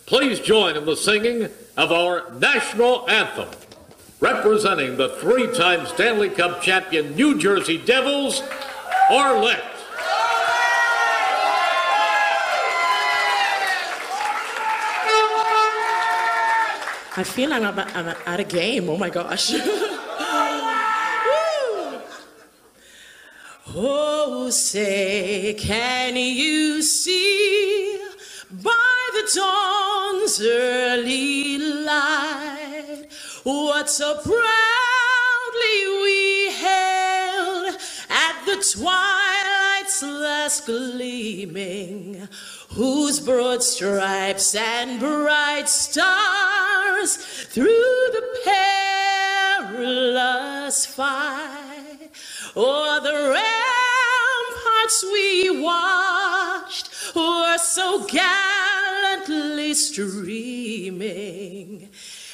Please join in the singing of our national anthem. Representing the three-time Stanley Cup champion New Jersey Devils, Arlette. I feel like I'm at a game. Oh my gosh. Oh, say, can you see by the dawn's early light what so proudly we hailed at the twilight's last gleaming, whose broad stripes and bright stars through the perilous fight o'er the ramparts we watched were so gallantly streaming,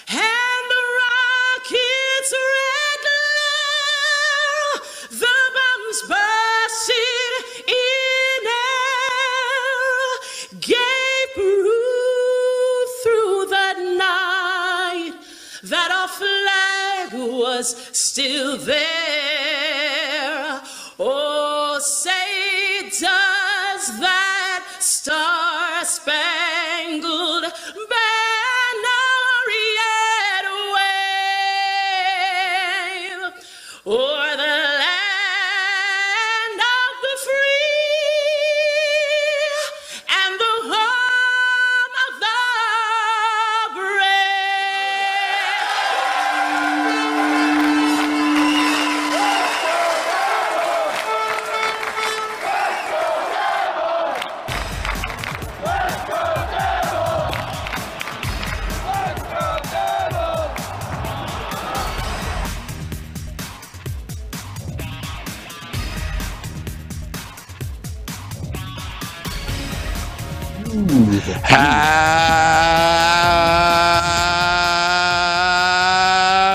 and the rocket's red glare, the bombs bursting in air, gave proof through the night that our flag was still there. Oh, say, does that star-spangled banner yet wave o'er the land of the free and the home of the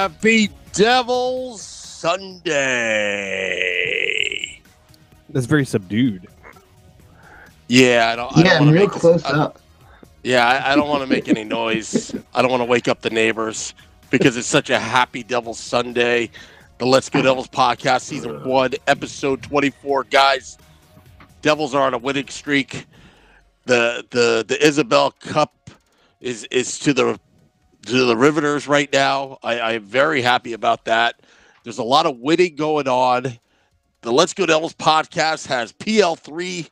Happy Devils Sunday. That's very subdued. Yeah, I don't want to real make close up. I don't want to make any noise. I don't want to wake up the neighbors because it's such a happy Devils Sunday. The Let's Go Devils podcast, season 1, episode 24. Guys, Devils are on a winning streak. The Isabel Cup is to the Riveters right now. I'm very happy about that. There's a lot of winning going on. The Let's Go Devils podcast has PL3,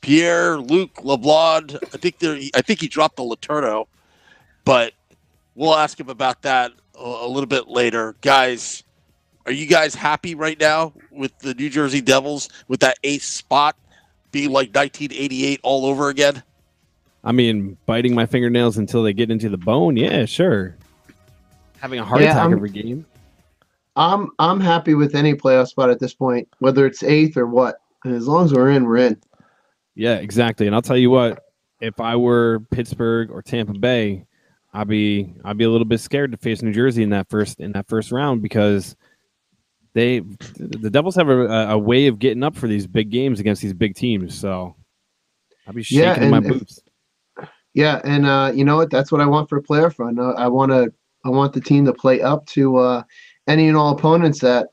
Pierre-luc, Leblond. I think he dropped the Laterno, but we'll ask him about that a little bit later. Guys, are you guys happy right now with the New Jersey Devils with that 8th spot being like 1988 all over again? I mean, biting my fingernails until they get into the bone. Yeah, sure. Having a heart attack every game. I'm happy with any playoff spot at this point, whether it's 8th or what. And as long as we're in, we're in. Yeah, exactly. And I'll tell you what, if I were Pittsburgh or Tampa Bay, I'd be a little bit scared to face New Jersey in that first round because the Devils have a way of getting up for these big games against these big teams. So I'll be shaking in my boots. Yeah, and you know what? That's what I want for a playoff run. I want the team to play up to any and all opponents that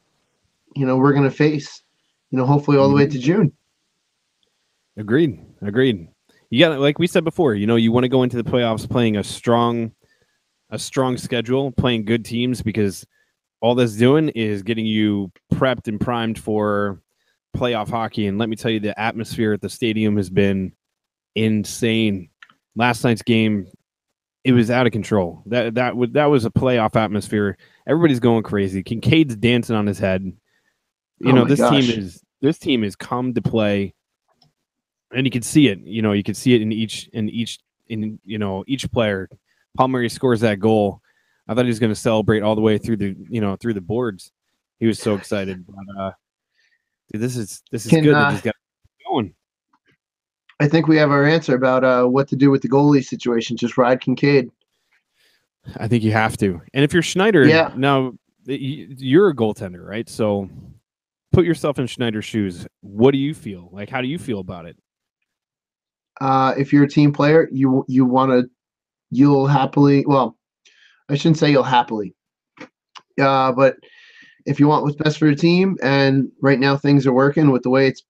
we're going to face. Hopefully all the way to June. Agreed. You got, like we said before, you want to go into the playoffs playing a strong schedule, playing good teams, because all that's doing is getting you prepped and primed for playoff hockey. And let me tell you, the atmosphere at the stadium has been insane. Last night's game, it was out of control. That was a playoff atmosphere. Everybody's going crazy. Kincaid's dancing on his head. This team is come to play, and you can see it. You can see it in each player. Palmieri scores that goal. I thought he was going to celebrate all the way through the boards. He was so excited. But dude, this is good. That this guy going. I think we have our answer about what to do with the goalie situation. Just ride Kincaid. I think you have to. And if you're Schneider, now you're a goaltender, right? So put yourself in Schneider's shoes. What do you feel? Like, how do you feel about it? If you're a team player, you want to you'll happily. Well, I shouldn't say you'll happily. But if you want what's best for your team, and right now things are working with the way it's,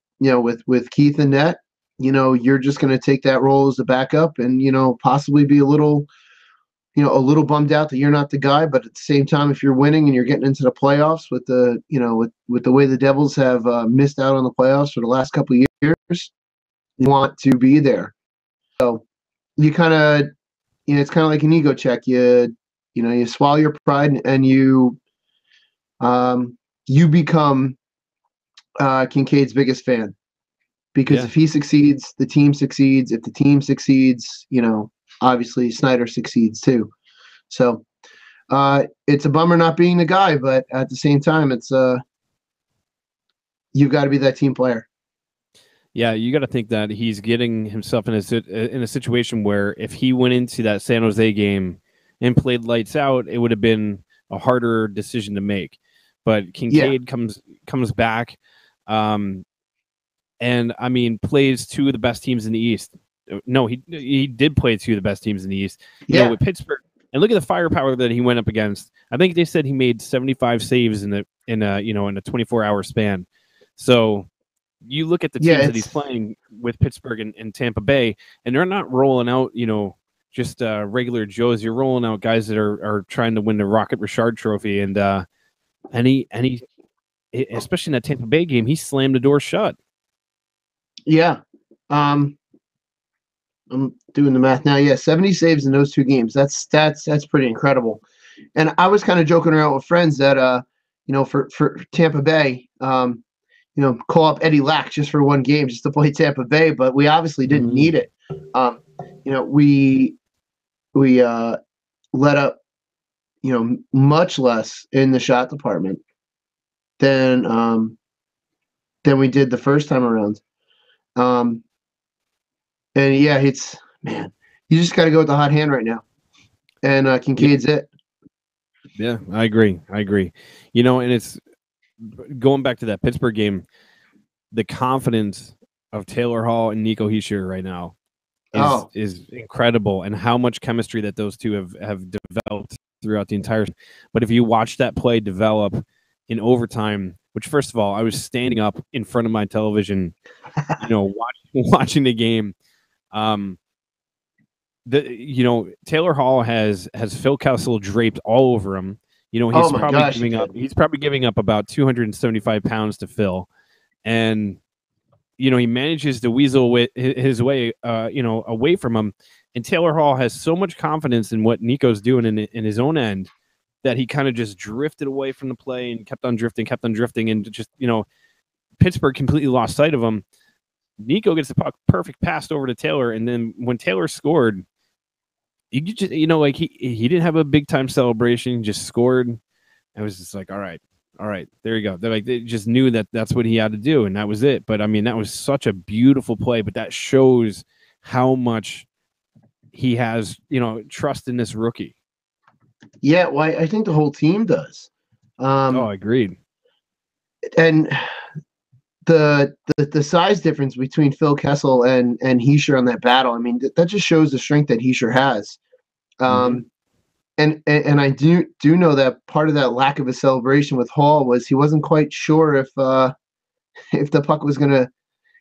with Keith and net, you're just going to take that role as a backup, and possibly be a little bummed out that you're not the guy. But at the same time, if you're winning and you're getting into the playoffs with the with the way the Devils have missed out on the playoffs for the last couple of years, you want to be there. So you kind of, it's kind of like an ego check. You swallow your pride, and you become Kincaid's biggest fan, because if he succeeds, the team succeeds. If the team succeeds, obviously Snyder succeeds too. So it's a bummer not being the guy, but at the same time, it's you've got to be that team player. Yeah, you got to think that he's getting himself in a situation where if he went into that San Jose game and played lights out, it would have been a harder decision to make. But Kincaid comes back, and I mean plays two of the best teams in the East. No, he did play two of the best teams in the East. With Pittsburgh, and look at the firepower that he went up against. I think they said he made 75 saves in a 24-hour span. So you look at the teams that he's playing with Pittsburgh and Tampa Bay, and they're not rolling out, just regular Joes. You're rolling out guys that are trying to win the Rocket Richard Trophy, and he, especially in that Tampa Bay game, he slammed the door shut. Yeah. I'm doing the math now. Yeah, 70 saves in those two games. That's pretty incredible. And I was kind of joking around with friends that for Tampa Bay, call up Eddie Lack just for one game just to play Tampa Bay, but we obviously didn't need it. We let up much less in the shot department than we did the first time around. And yeah, it's, man, you just got to go with the hot hand right now. And Kincaid's it. Yeah, I agree. And it's going back to that Pittsburgh game, the confidence of Taylor Hall and Nico Hischier right now is incredible, and how much chemistry that those two have developed throughout the entire. But if you watch that play develop in overtime, which first of all, I was standing up in front of my television, watching the game. Taylor Hall has Phil Kessel draped all over him. He's probably giving up about 275 pounds to Phil, and he manages to weasel his way away from him. And Taylor Hall has so much confidence in what Nico's doing in his own end that he kind of just drifted away from the play and kept on drifting, and just Pittsburgh completely lost sight of him. Nico gets the puck, perfect passed over to Taylor, and then when Taylor scored, you just he didn't have a big time celebration, just scored. I was just like, all right, there you go. They just knew that that's what he had to do, and that was it. But I mean, that was such a beautiful play. But that shows how much he has, trust in this rookie. Yeah, well, I think the whole team does. Agreed. And the size difference between Phil Kessel and Hischier on that battle, I mean, that just shows the strength that Hischier has. And I do know that part of that lack of a celebration with Hall was he wasn't quite sure if the puck was gonna,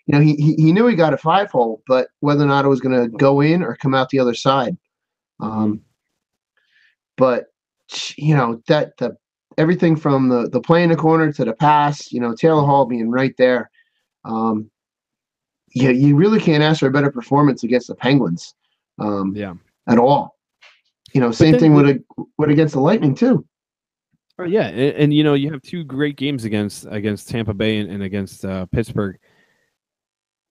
he knew he got a 5-hole, but whether or not it was gonna go in or come out the other side. But that everything from the play in the corner to the pass, Taylor Hall being right there. You really can't ask for a better performance against the Penguins. At all. Same thing with against the Lightning too. Oh yeah, and you have two great games against Tampa Bay and against Pittsburgh.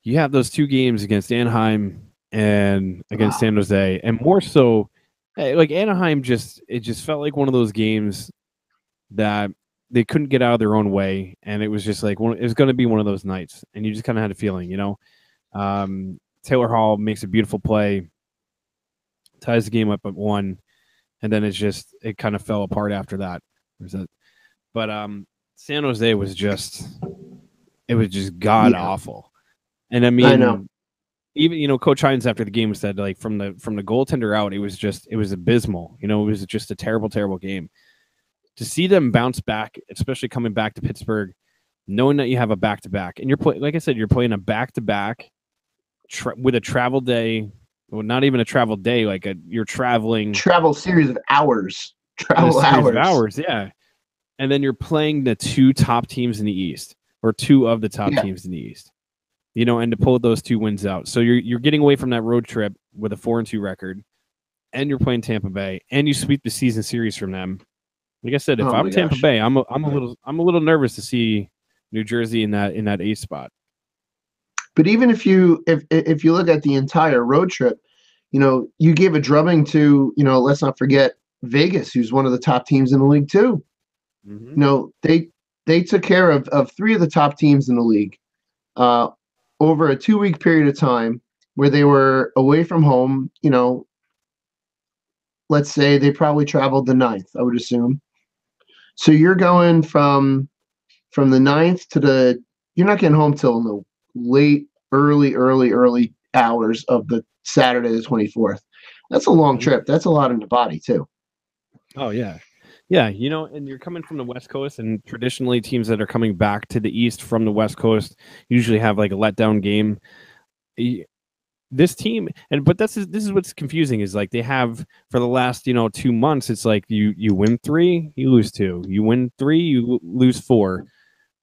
You have those two games against Anaheim and against San Jose, and more so, like Anaheim it just felt like one of those games that they couldn't get out of their own way, and it was just like it was going to be one of those nights, and you just kind of had a feeling, Taylor Hall makes a beautiful play, ties the game up at 1, and then it kind of fell apart after that. But San Jose was just god awful, and I mean, even Coach Hines after the game said, like, from the goaltender out, it was abysmal. It was just a terrible game. To see them bounce back, especially coming back to Pittsburgh, knowing that you have a back-to-back, and like I said, you're playing a back-to-back with a travel day. Well, not even a travel day, like you're traveling travel series of hours. Travel series hours. Of hours, yeah. And then you're playing the two top teams in the East, or two of the top teams in the East. And to pull those 2 wins out. So you're getting away from that road trip with a 4-2 record, and you're playing Tampa Bay, and you sweep the season series from them. Like I said, if I'm Tampa Bay, I'm a little nervous to see New Jersey in that 8th spot. But even if you look at the entire road trip, you gave a drubbing to, let's not forget Vegas, who's one of the top teams in the league too. Mm-hmm. They took care of 3 of the top teams in the league over a 2-week period of time where they were away from home. Let's say they probably traveled the 9th, I would assume. So you're going from the 9th to you're not getting home till the late, early hours of the Saturday the 24th. That's a long trip. That's a lot on the body too. Oh yeah. Yeah, and you're coming from the West Coast, and traditionally teams that are coming back to the East from the West Coast usually have like a letdown game. This team, but this is what's confusing, is like they have for the last 2 months, it's like you win 3, you lose 2, you win 3, you lose 4,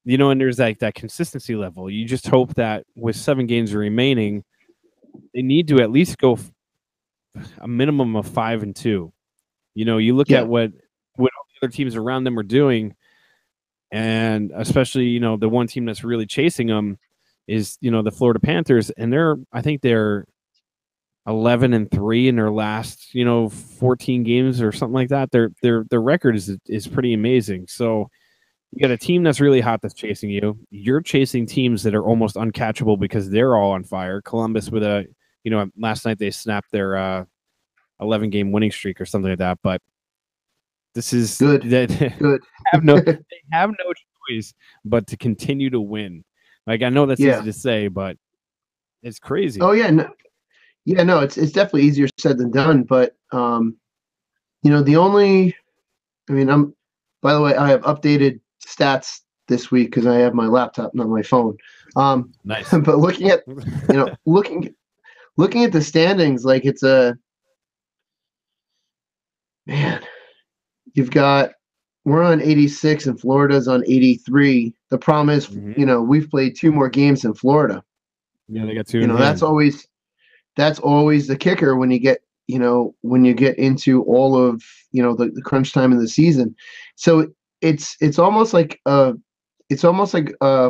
and there's like that consistency level. You just hope that with 7 games remaining, they need to at least go a minimum of 5-2. You look at what all the other teams around them are doing, and especially the one team that's really chasing them is the Florida Panthers, and I think they're 11-3 in their last 14 games or something like that. Their record is pretty amazing. So you got a team that's really hot that's chasing you. You're chasing teams that are almost uncatchable because they're all on fire. Columbus with last night they snapped their 11-game winning streak or something like that. But this is good. Good. They have no choice but to continue to win. Like, I know that's easy to say, but it's crazy. Oh yeah, no, it's definitely easier said than done. But the only, by the way, I have updated stats this week because I have my laptop, not my phone. Nice. But looking at looking at the standings, like it's man, we're on 86 and Florida's on 83. The problem is, we've played 2 more games in Florida. Yeah, they got 2. That's always the kicker when you get into all of the crunch time of the season. So it's almost like a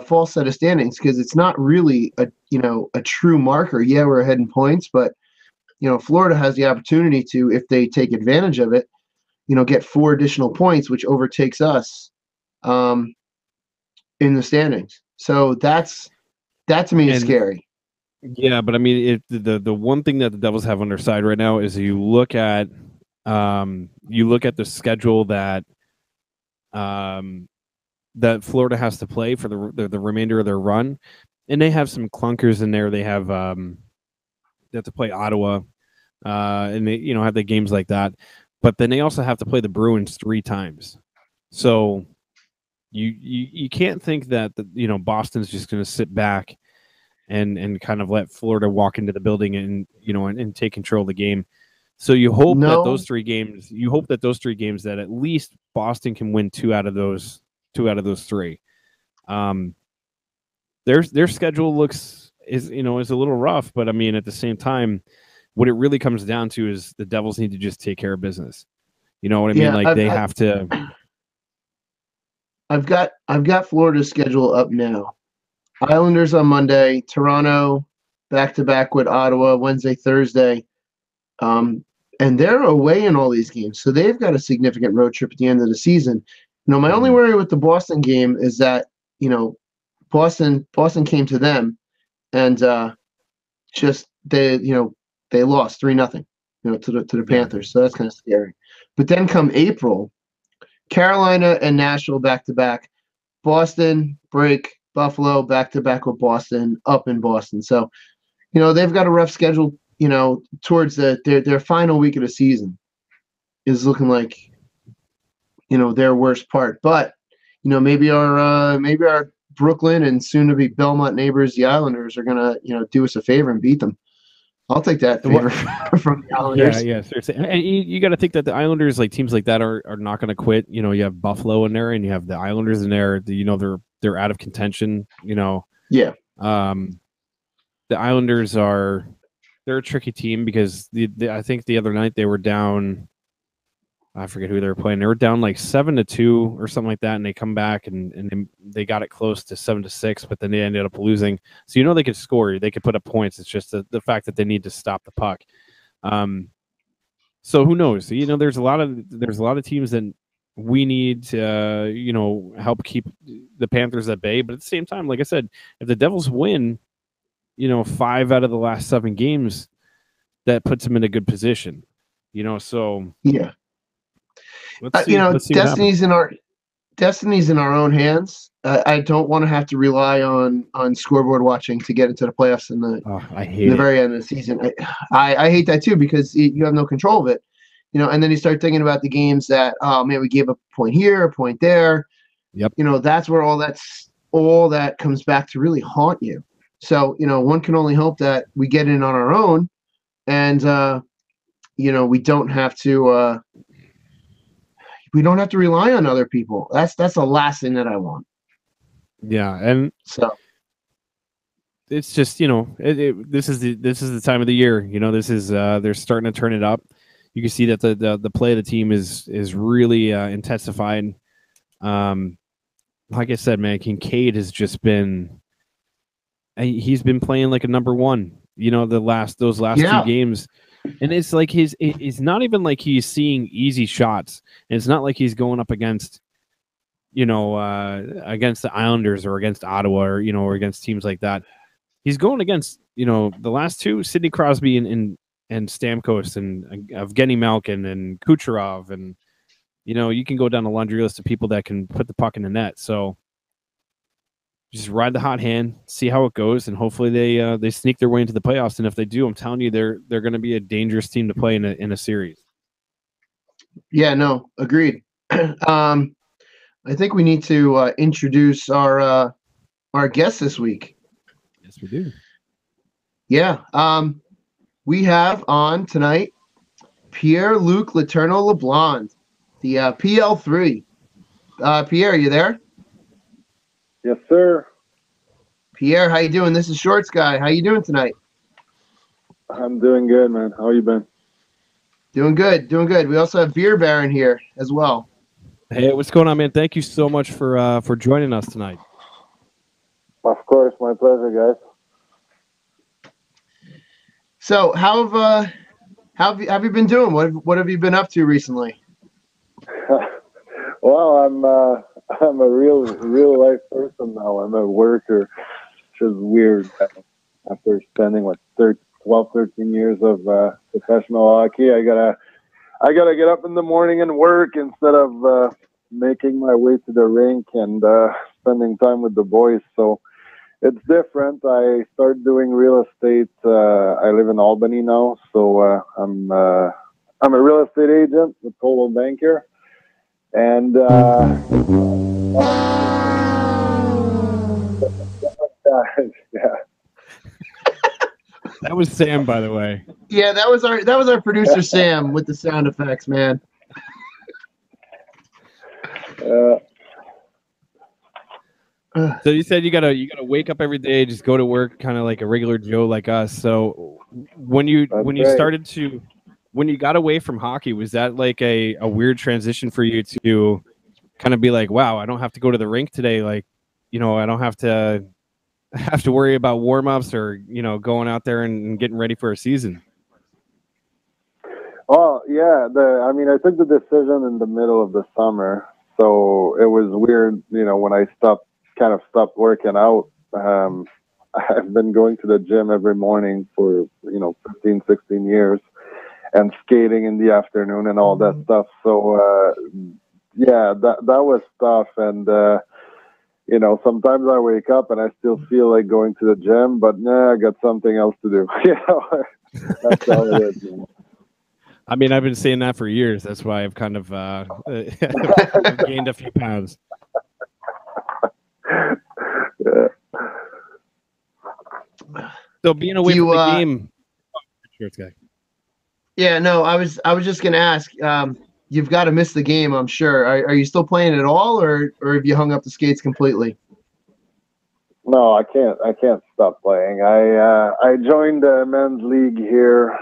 false set of standings, because it's not really a true marker. Yeah, we're ahead in points, but Florida has the opportunity to, if they take advantage of it, get 4 additional points, which overtakes us in the standings. So that to me is scary. Yeah, but the one thing that the Devils have on their side right now is you look at the schedule that that Florida has to play for the remainder of their run, and they have some clunkers in there. They have to play Ottawa, and they have the games like that. But then they also have to play the Bruins 3 times. So you can't think that Boston's just going to sit back and kind of let Florida walk into the building and take control of the game. So you hope that those 3 games, that at least Boston can win 2 out of those 3. Their schedule is a little rough, but at the same time, what it really comes down to is the Devils need to just take care of business. You know what I mean? Like, they have to. I've got Florida's schedule up now. Islanders on Monday, Toronto back-to-back with Ottawa Wednesday, Thursday. And they're away in all these games, so they've got a significant road trip at the end of the season. My only worry with the Boston game is that Boston came to them, and they lost 3-0, to the Panthers. So that's kind of scary. But then come April, Carolina and Nashville back-to-back, Boston break, Buffalo back-to-back with Boston, up in Boston. So, they've got a rough schedule. Towards their final week of the season is looking like their worst part. But maybe our Brooklyn and soon to be Belmont neighbors, the Islanders, are gonna do us a favor and beat them. I'll take that favor from the Islanders. Yeah, seriously. And you got to think that the Islanders, like teams like that, are not going to quit. You have Buffalo in there, and you have the Islanders in there. They're out of contention. Yeah. The Islanders they're a tricky team because I think the other night they were down. I forget who they were playing. They were down like 7-2 or something like that, and they come back and they got it close to 7-6, but then they ended up losing. So they could score, they could put up points. It's just the fact that they need to stop the puck. So who knows? There's a lot of teams that we need to help keep the Panthers at bay. But at the same time, like I said, if the Devils win, 5 out of the last 7 games, that puts them in a good position. So yeah. Let's see destiny's in our own hands. I don't want to have to rely on scoreboard watching to get into the playoffs in the very end of the season. I hate that too because you have no control of it. And then you start thinking about the games that we gave up a point here, a point there. Yep. That's where all that comes back to really haunt you. So one can only hope that we get in on our own, and we don't have to. We don't have to rely on other people. That's the last thing that I want. Yeah, and so it's just this is the time of the year. This is they're starting to turn it up. You can see that the play of the team is really intensified. Like I said, man, Kincaid has just been he's been playing like a number one. Those last 2 games. And it's like it's not even like he's seeing easy shots. And it's not like he's going up against, against the Islanders or against Ottawa or against teams like that. He's going against, the last 2, Sidney Crosby and Stamkos and Evgeny Malkin and Kucherov. And, you can go down a laundry list of people that can put the puck in the net. So just ride the hot hand, see how it goes, and hopefully they sneak their way into the playoffs. And if they do, I'm telling you, they're going to be a dangerous team to play in a series. Yeah, no, agreed. I think we need to introduce our guest this week. Yes, we do. Yeah, we have on tonight Pierre-luc Leblond, the PL3. Pierre, are you there? Yes, sir. Pierre, how you doing? This is Shorts Guy. How you doing tonight? I'm doing good, man. How you been? Doing good. We also have Beer Baron here as well. Hey, what's going on, man? Thank you so much for joining us tonight. Of course, my pleasure, guys. So, how have you been doing? What have you been up to recently? Well, I'm a real life person now. I'm a worker, which is weird. After spending 12, 13 years of professional hockey, I gotta get up in the morning and work instead of making my way to the rink and spending time with the boys. So it's different. I started doing real estate. I live in Albany now, so I'm a real estate agent with Coldwell Bank here. And yeah. That was Sam, by the way. Yeah, that was our producer Sam with the sound effects, man. So you said you gotta wake up every day, just go to work, kind of like a regular Joe like us. So when you got away from hockey, was that like a weird transition for you to kind of be like, wow, I don't have to go to the rink today, like, I don't have to worry about warm-ups or going out there and getting ready for a season? Well, yeah, I took the decision in the middle of the summer, so it was weird, when I stopped working out. I've been going to the gym every morning for 15, 16 years, and skating in the afternoon and all that stuff. So yeah, that was tough. And sometimes I wake up and I still feel like going to the gym, but I got something else to do. That's all it is. Man. I mean, I've been saying that for years. That's why I've kind of I've gained a few pounds. Yeah. So being away from the game. Yeah, no, I was just gonna ask. You've got to miss the game, I'm sure. Are you still playing at all, or have you hung up the skates completely? No, I can't stop playing. I joined the men's league here.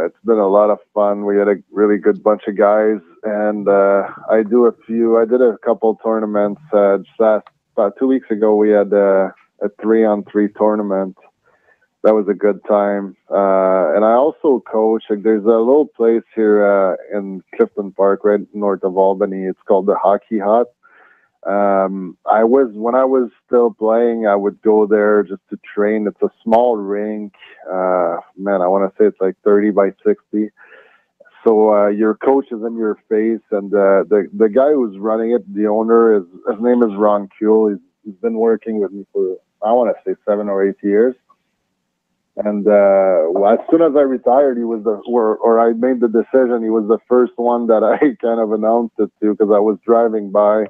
It's been a lot of fun. We had a really good bunch of guys, and I did a couple tournaments. Just about 2 weeks ago, we had a 3-on-3 tournament. That was a good time. And I also coach. There's a little place here in Clifton Park, right north of Albany. It's called the Hockey Hut. When I was still playing, I would go there just to train. It's a small rink. I want to say it's like 30 by 60. So your coach is in your face, and the guy who's running it, the owner, his name is Ron Kuehl. He's been working with me for, I want to say, 7 or 8 years. And as soon as I retired, he was or I made the decision, he was the first one that I kind of announced it to, because I was driving by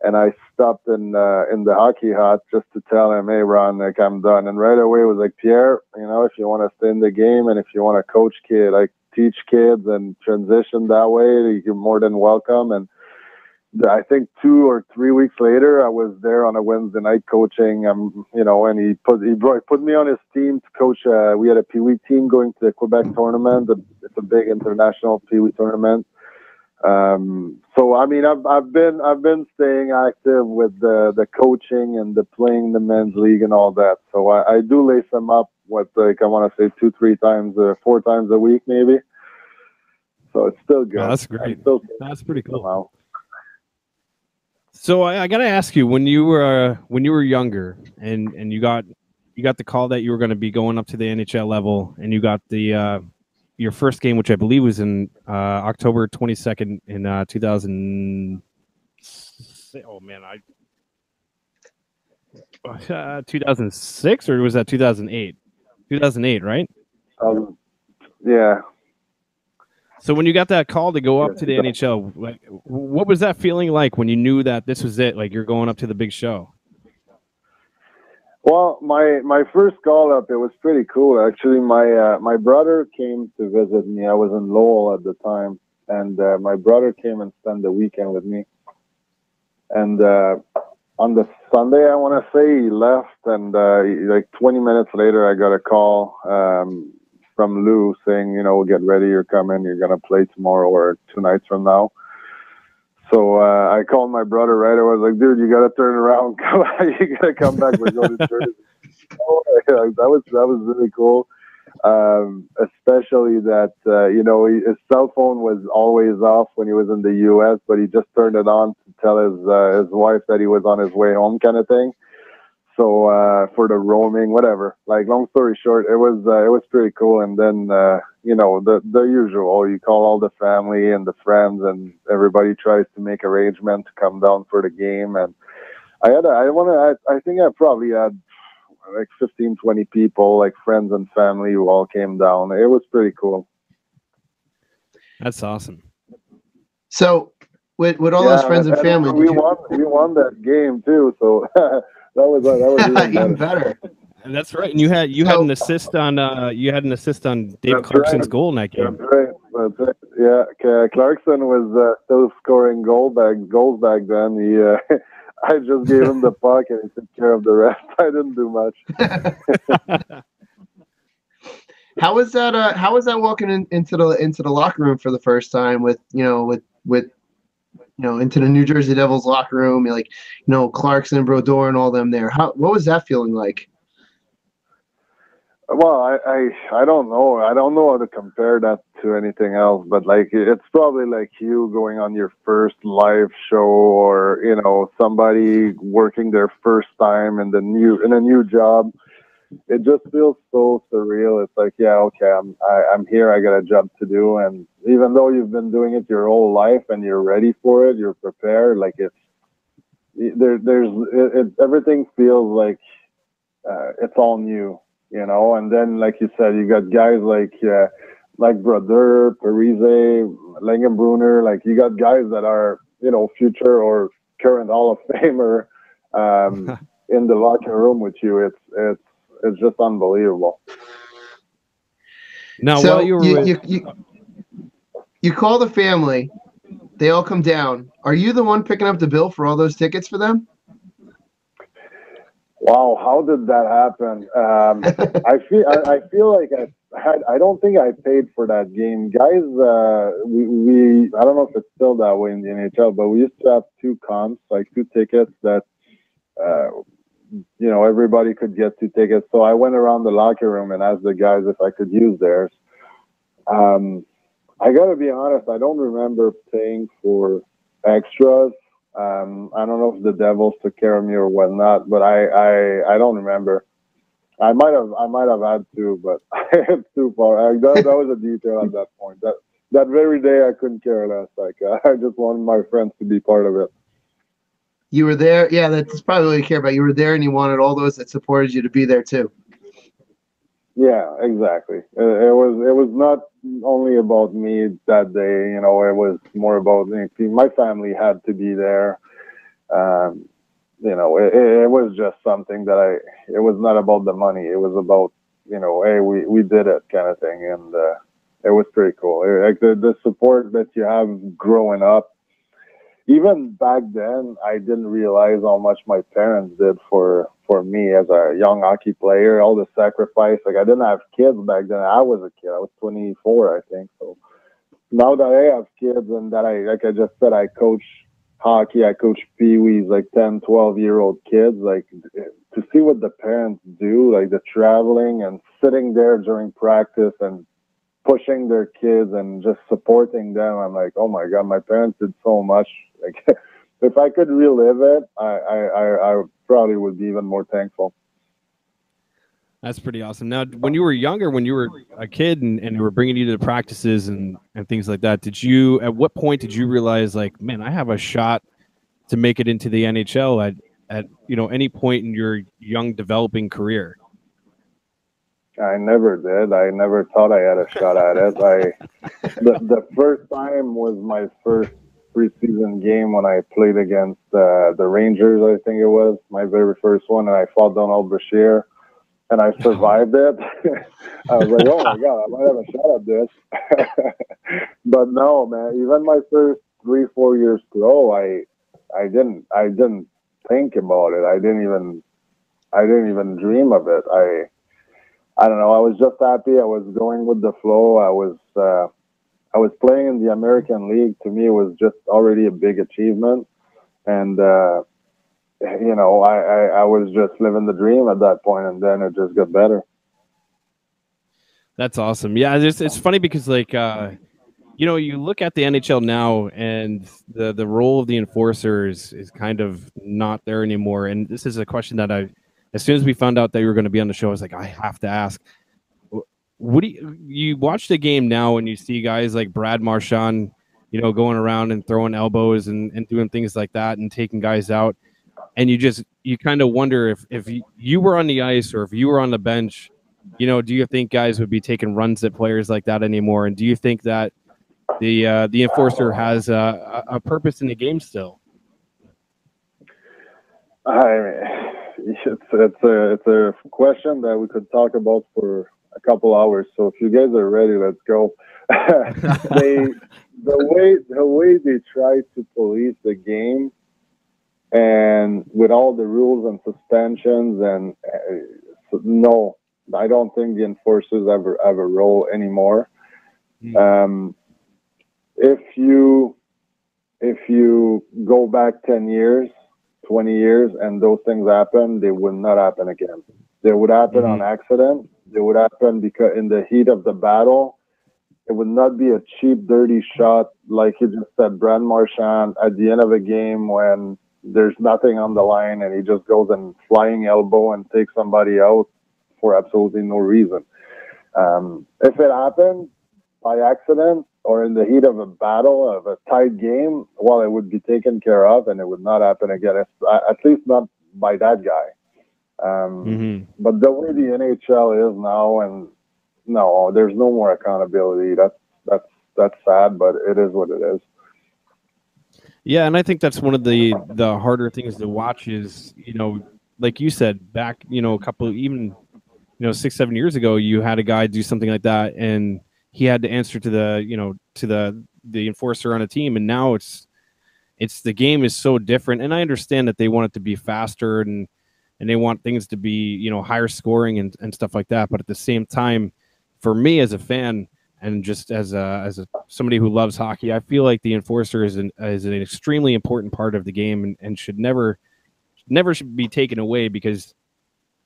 and I stopped in the Hockey Hut just to tell him, hey, Ron, like, I'm done. And right away it was like, Pierre, if you want to stay in the game and if you want to coach teach kids and transition that way, you're more than welcome. And I think 2 or 3 weeks later, I was there on a Wednesday night coaching. And he put me on his team to coach. We had a Pee Wee team going to the Quebec tournament. It's a big international Pee Wee tournament. So I mean, I've been staying active with the coaching and the playing the men's league and all that. So I do lace them up with, like, I want to say 2-3 times, 4 times a week maybe. So it's still good. Oh, that's great. That's pretty cool. Somehow. So I got to ask you, when you were younger and you got the call that you were going to be going up to the NHL level, and you got the your first game, which I believe was in October 22nd in 2000. Oh man, 2006, or was that 2008? 2008, right? Yeah. So when you got that call to go up to the NHL, like, what was that feeling like when you knew that this was it? Like, you're going up to the big show? Well, my first call up, it was pretty cool. Actually, my brother came to visit me. I was in Lowell at the time, and my brother came and spent the weekend with me. And on the Sunday, I want to say, he left, and like 20 minutes later, I got a call from Lou saying, get ready, you're coming, you're going to play tomorrow or 2 nights from now. So I called my brother right away. I was like, dude, you got to turn around. You got to come back. We're going to Jersey. That was really cool. Especially that, his cell phone was always off when he was in the U.S., but he just turned it on to tell his wife that he was on his way home, kind of thing. So for the roaming, whatever. Like, long story short, it was pretty cool. And then the usual. You call all the family and the friends, and everybody tries to make arrangements to come down for the game. And I think I probably had like 15, 20 people, like friends and family, who all came down. It was pretty cool. That's awesome. So with all those friends and family, we won that game too. So. That was even better. And that's right. And you had an assist on Dave Clarkson's goal in that game. That's right. Yeah, Clarkson was still scoring goals back then. He I just gave him the puck and he took care of the rest. I didn't do much. How was that walking into the locker room for the first time with into the New Jersey Devils locker room, like, Clarkson, Brodeur, and all them there. What was that feeling like? Well, I don't know. I don't know how to compare that to anything else, but like, it's probably like you going on your first live show, or somebody working their first time in a new job. It just feels so surreal. It's like, yeah, okay, I'm here. I got a job to do, and even though you've been doing it your whole life and you're ready for it, you're prepared. Like, everything feels like it's all new, you know. And then, like you said, you got guys like Brodeur, Parise, Langenbrunner. Like you got guys that are, you know, future or current Hall of Famer in the locker room with you. It's just unbelievable. Now, So while you were you call the family, they all come down. Are you the one picking up the bill for all those tickets for them? Wow, how did that happen? I feel like I don't think I paid for that game, guys. We I don't know if it's still that way in the NHL, but we used to have two comps, like two tickets that you know, everybody could get two tickets. So I went around the locker room and asked the guys if I could use theirs. I gotta be honest, I don't remember paying for extras. I don't know if the Devils took care of me or whatnot, but I don't remember. I might have had to, but it's too far. That was a detail at that point. That very day, I couldn't care less. Like I just wanted my friends to be part of it. You were there. Yeah, that's probably what you care about. You were there, and you wanted all those that supported you to be there too. Yeah, exactly. It was not only about me that day. You know, it was more about me. My family had to be there. You know, it was just something that it was not about the money. It was about, you know, hey, we did it kind of thing. And it was pretty cool. Like the support that you have growing up. Even back then, I didn't realize how much my parents did for me as a young hockey player, all the sacrifice. Like, I didn't have kids back then. I was a kid. I was 24, I think. So now that I have kids and that like I just said, I coach hockey, I coach peewees, like 10, 12-year-old kids. Like, to see what the parents do, like the traveling and sitting there during practice and pushing their kids and just supporting them. I'm like, oh my God, my parents did so much. Like, if I could relive it, I probably would be even more thankful. That's pretty awesome. Now, when you were younger, when you were a kid and they were bringing you to the practices and things like that, at what point did you realize, like, man, I have a shot to make it into the NHL at you know, any point in your young developing career? I never did. I never thought I had a shot at it. The first time was my first preseason game when I played against the Rangers. I think it was my very first one, and I fought Donald Brashear, and I survived it. I was like, oh my God, I might have a shot at this. But no, man. Even my first 3-4 years pro, I didn't think about it. I didn't even dream of it. I don't know. I was just happy. I was going with the flow. I was playing in the American League. To me, it was just already a big achievement. And, you know, I was just living the dream at that point, and then it just got better. That's awesome. Yeah, it's funny because, like, you know, you look at the NHL now, and the role of the enforcer is kind of not there anymore. And this is a question that as soon as we found out that you were going to be on the show, I was like, I have to ask. What do you watch the game now and you see guys like Brad Marchand, you know, going around and throwing elbows and doing things like that and taking guys out, and you kind of wonder if you were on the ice or if you were on the bench, you know, do you think guys would be taking runs at players like that anymore? And do you think that the enforcer has a purpose in the game still? It's a question that we could talk about for a couple hours. So if you guys are ready, let's go. The way they try to police the game, and with all the rules and suspensions, and no, I don't think the enforcers ever have a role anymore. If you go back 10 years, 20 years, and those things happen, they would not happen again. They would happen on accident. They would happen because in the heat of the battle. It would not be a cheap, dirty shot like you just said, Brad Marchand, at the end of a game when there's nothing on the line and he just goes and flying elbow and takes somebody out for absolutely no reason. If it happened by accident, or in the heat of a battle, of a tight game, well, it would be taken care of and it would not happen again, at least not by that guy. But the way the NHL is now, and no, there's no more accountability. That's sad, but it is what it is. Yeah, and I think that's one of the harder things to watch is, like you said, back, a couple, even, 6-7 years ago, you had a guy do something like that and he had to answer to the enforcer on a team. And now it's the game is so different. And I understand that they want it to be faster and they want things to be, higher scoring and stuff like that. But at the same time, for me as a fan and just as somebody who loves hockey, I feel like the enforcer is an extremely important part of the game and should never should be taken away, because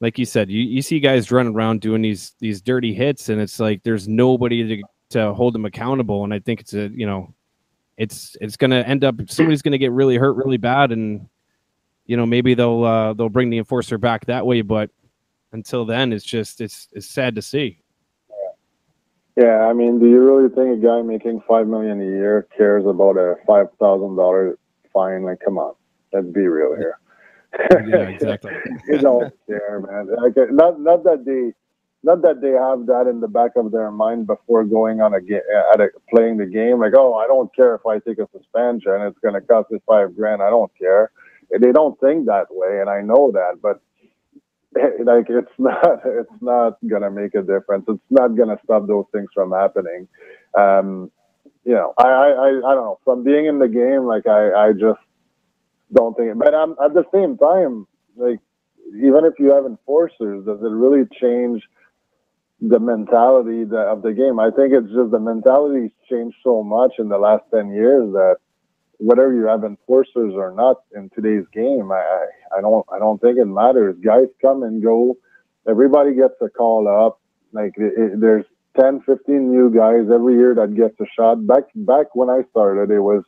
like you said, you see guys running around doing these dirty hits and it's like there's nobody to hold them accountable. And I think it's it's going to end up, somebody's going to get really hurt really bad, and maybe they'll bring the enforcer back that way, but until then it's sad to see. Yeah, I mean, do you really think a guy making $5 million a year cares about a $5,000 fine? Like, come on, let's be real here. Yeah, exactly. You don't care, man. Like, not that they have that in the back of their mind before going on playing the game. Like, oh, I don't care if I take a suspension, it's going to cost me $5,000. I don't care. They don't think that way, and I know that, but like it's not gonna make a difference. It's not gonna stop those things from happening. I don't know. From being in the game, like I just don't think. But at the same time, like even if you have enforcers, does it really change the mentality of the game? I think it's just the mentality's changed so much in the last 10 years that whether you have enforcers or not in today's game, I don't think it matters. Guys come and go. Everybody gets a call up. Like there's 10, 15 new guys every year that gets a shot. Back when I started, it was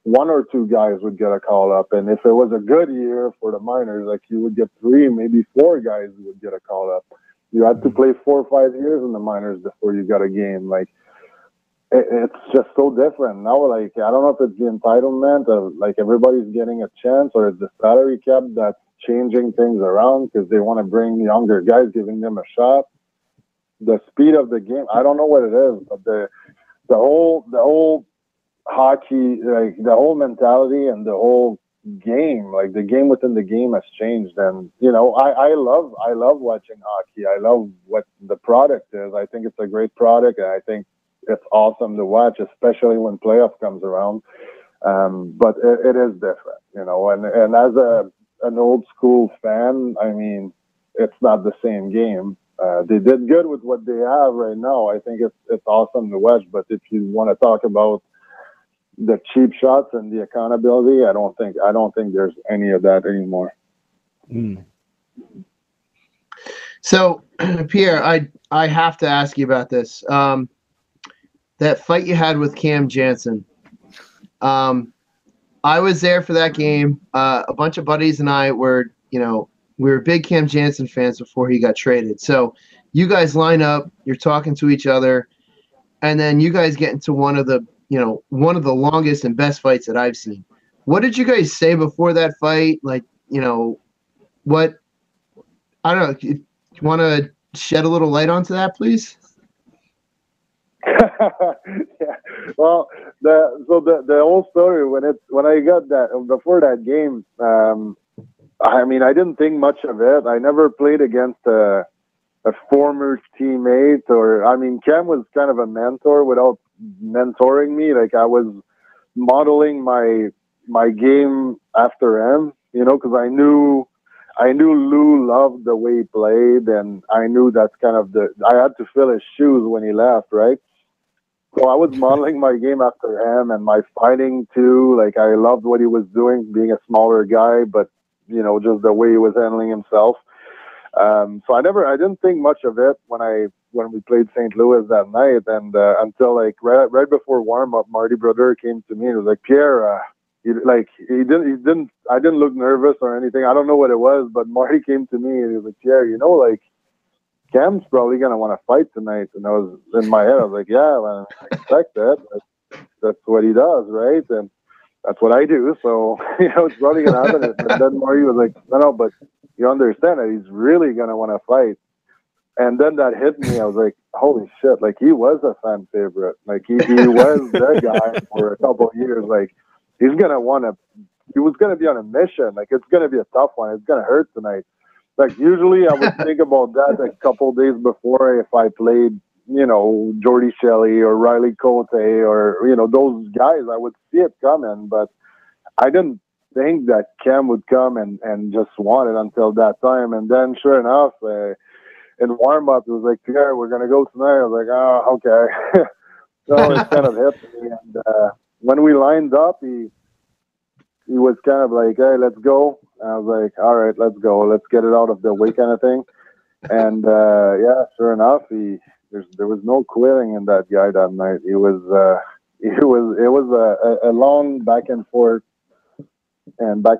1 or 2 guys would get a call up. And if it was a good year for the minors, like you would get 3, maybe 4 guys who would get a call up. You had to play 4 or 5 years in the minors before you got a game. Like, it's just so different now. Like, I don't know if it's the entitlement of like everybody's getting a chance, or it's the salary cap that's changing things around because they want to bring younger guys, giving them a shot. The speed of the game, I don't know what it is, but the whole hockey, like the whole mentality and the whole game, like the game within the game has changed. And I love watching hockey. I love what the product is. I think it's a great product, and I think it's awesome to watch, especially when playoff comes around. But it is different, and as an old school fan, I mean, it's not the same game. They did good with what they have right now. I think it's awesome to watch. But if you want to talk about the cheap shots and the accountability, I don't think there's any of that anymore. So, Pierre, I have to ask you about this. That fight you had with Cam Jansen. I was there for that game. A bunch of buddies and I were, we were big Cam Jansen fans before he got traded. So you guys line up, you're talking to each other, and then you guys get into one of the longest and best fights that I've seen. What did you guys say before that fight? Like, what? I don't know. You want to shed a little light onto that, please? Yeah. Well, the whole story when I got that before that game, I mean, I didn't think much of it. I never played against a former teammate, or I mean, Cam was kind of a mentor without mentoring me. Like I was modeling my game after him, because I knew Lou loved the way he played, and I knew that's kind of I had to fill his shoes when he left, right? So I was modeling my game after him, and my fighting too. Like I loved what he was doing, being a smaller guy, but just the way he was handling himself. So I didn't think much of it when we played St. Louis that night, and until like right before warm up, Marty Brodeur came to me and was like, Pierre, I didn't look nervous or anything. I don't know what it was, but Marty came to me and he was like, Pierre, like Cam's probably gonna want to fight tonight. And I was in my head, I was like, yeah, well, I expect that. That's what he does, right? And that's what I do. So it's probably gonna happen. But then Marty was like, no, but you understand that he's really gonna want to fight. And then that hit me. I was like, holy shit! Like he was a fan favorite. Like he was the guy for a couple of years. Like he's gonna want to. He was gonna be on a mission. Like it's gonna be a tough one. It's gonna hurt tonight. Like usually I would think about that a couple of days before if I played, Jordy Shelley or Riley Cote or those guys. I would see it coming, but I didn't think that Cam would come and just want it until that time. And then sure enough. In warm-up, it was like, Pierre, we're going to go tonight. I was like, oh, okay. So it kind of hit me. And when we lined up, he was kind of like, hey, let's go. And I was like, all right, let's go. Let's get it out of the way kind of thing. And, yeah, sure enough, there was no quitting in that guy that night. It was a long back and forth. And back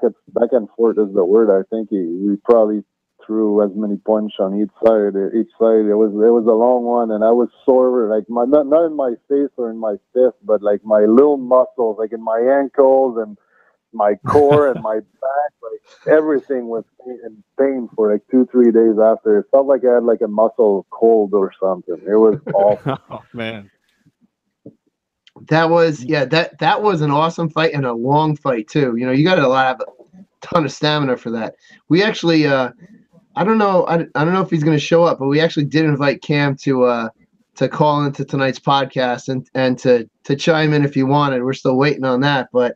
and forth is the word. I think we probably threw as many punch on each side. It was a long one, and I was sore, like not in my face or in my fist, but like my little muscles, like in my ankles and my core and my back, like everything was in pain for like 2-3 days after. It felt like I had like a muscle cold or something. It was awful. Oh man. That was that was an awesome fight and a long fight too. You got to have a ton of stamina for that. We actually I don't know if he's going to show up, but we actually did invite Cam to call into tonight's podcast and to chime in if he wanted. We're still waiting on that, but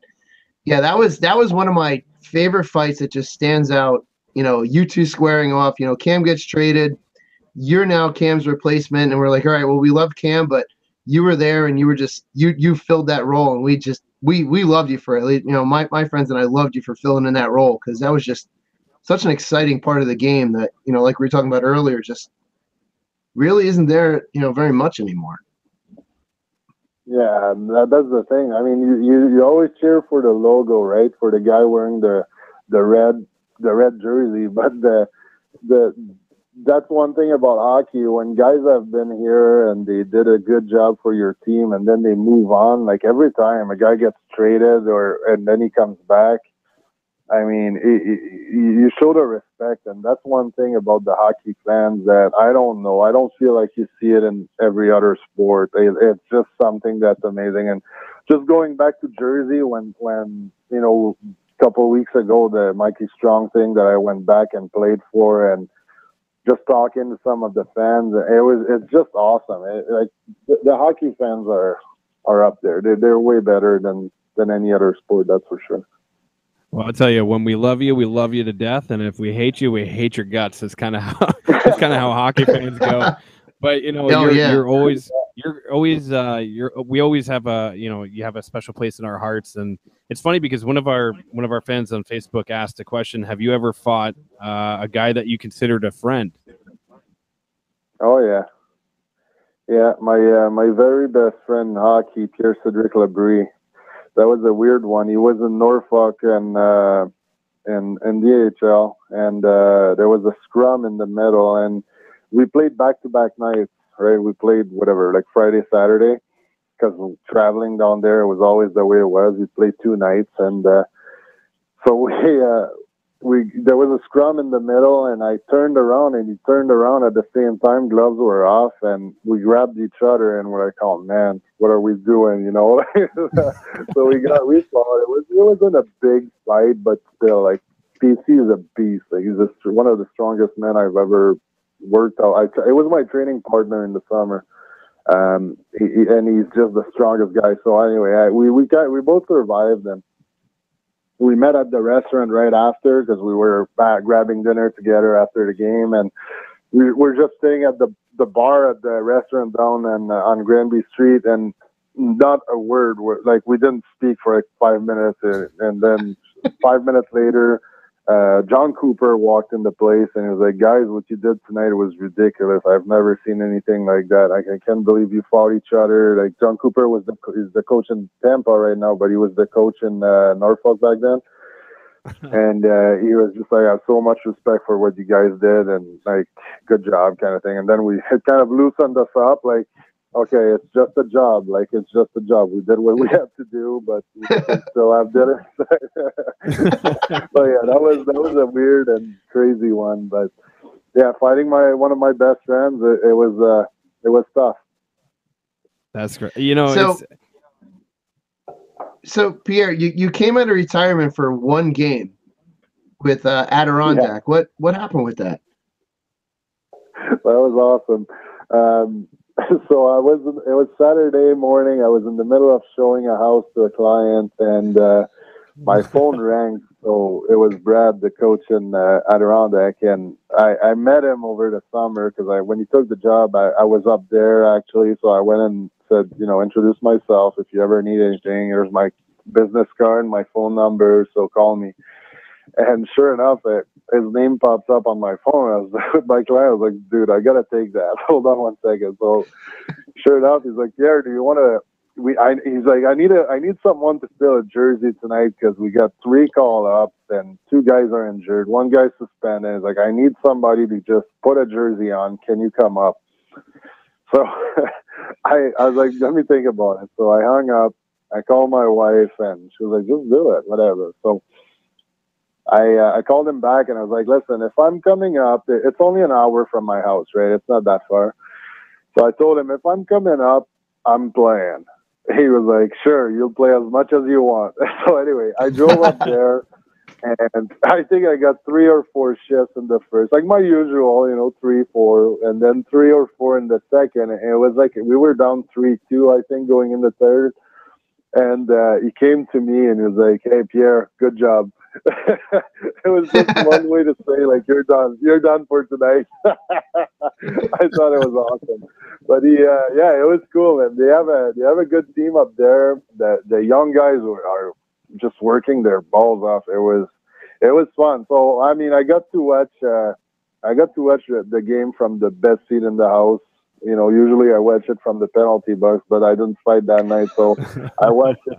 yeah, that was one of my favorite fights that just stands out. You two squaring off. Cam gets traded. You're now Cam's replacement, and we're like, all right, well, we love Cam, but you were there and you were just you filled that role, and we loved you for it. My friends and I loved you for filling in that role because that was just such an exciting part of the game that, like we were talking about earlier, just really isn't there, very much anymore. Yeah, that's the thing. I mean, you always cheer for the logo, right? For the guy wearing the red jersey, but that's one thing about hockey. When guys have been here and they did a good job for your team, and then they move on, like every time a guy gets traded and then he comes back. I mean, you show the respect, and that's one thing about the hockey fans that I don't know. I don't feel like you see it in every other sport. It's just something that's amazing. And just going back to Jersey, when a couple of weeks ago, the Mikey Strong thing that I went back and played for, and just talking to some of the fans, it's just awesome. The hockey fans are up there. They're way better than any other sport, that's for sure. Well, I'll tell you, when we love you to death, and if we hate you, we hate your guts. That's kind of how hockey fans go. But we always have you have a special place in our hearts, and it's funny because one of our fans on Facebook asked a question: have you ever fought a guy that you considered a friend? Oh yeah, my very best friend in hockey, Pierre-Cedric Labrie. That was a weird one. He was in Norfolk and in the AHL, and there was a scrum in the middle, and we played back-to-back nights, right? We played like Friday, Saturday, because traveling down there, it was always the way it was. We played 2 nights, and so there was a scrum in the middle, and I turned around, and he turned around at the same time. Gloves were off, and we grabbed each other, and we're like, "Oh man, what are we doing?" So we fought. It wasn't a big fight, but still, like PC is a beast. Like he's just one of the strongest men I've ever worked out. It was my training partner in the summer, and he's just the strongest guy. So anyway, we both survived, and we met at the restaurant right after because we were back grabbing dinner together after the game, and we were just sitting at the bar at the restaurant down on Granby Street, and not a word. Like we didn't speak for like 5 minutes, and then 5 minutes later, John Cooper walked in the place, and he was like, "Guys, what you did tonight was ridiculous. I've never seen anything like that. I can't believe you fought each other." Like John Cooper is the coach in Tampa right now, but he was the coach in Norfolk back then. And he was just like, I have so much respect for what you guys did, and like, good job, kind of thing. And then it kind of loosened us up, like, okay, it's just a job. Like, it's just a job. We did what we had to do, but we can still have dinner. But yeah, that was a weird and crazy one. But yeah, fighting one of my best friends, it was tough. That's great. You know, So- it's So Pierre, you came out of retirement for one game with Adirondack. What happened with that? That was awesome. So it was Saturday morning. I was in the middle of showing a house to a client, and my phone rang. So it was Brad, the coach in Adirondack, and I met him over the summer because when he took the job, I was up there actually. So I went and said, introduce myself. If you ever need anything, here's my business card, my phone number. So call me. And sure enough, his name pops up on my phone. I was with my client. I was like, dude, I gotta take that. Hold on one second. So sure enough, he's like, yeah, do you want to? He's like, I need someone to fill a jersey tonight because we got 3 call-ups and 2 guys are injured. 1 guy's suspended. He's like, I need somebody to just put a jersey on. Can you come up? So I was like, let me think about it. So I hung up. I called my wife, and she was like, just do it, whatever. So I called him back, and I was like, listen, if I'm coming up, it's only an hour from my house, right? It's not that far. So I told him, if I'm coming up, I'm playing. He was like, sure, you'll play as much as you want. So anyway, I drove up there, and I think I got 3 or 4 shifts in the first, like my usual, 3, 4, and then 3 or 4 in the second. And it was like we were down 3-2, I think, going in the third. And he came to me and he was like, hey, Pierre, good job. It was just one way to say, like, you're done for tonight. I thought it was awesome. But it was cool, and they have a good team up there. The young guys are just working their balls off. It was fun. So I mean, I got to watch the game from the best seat in the house. Usually I watch it from the penalty box, but I didn't fight that night, so I watched it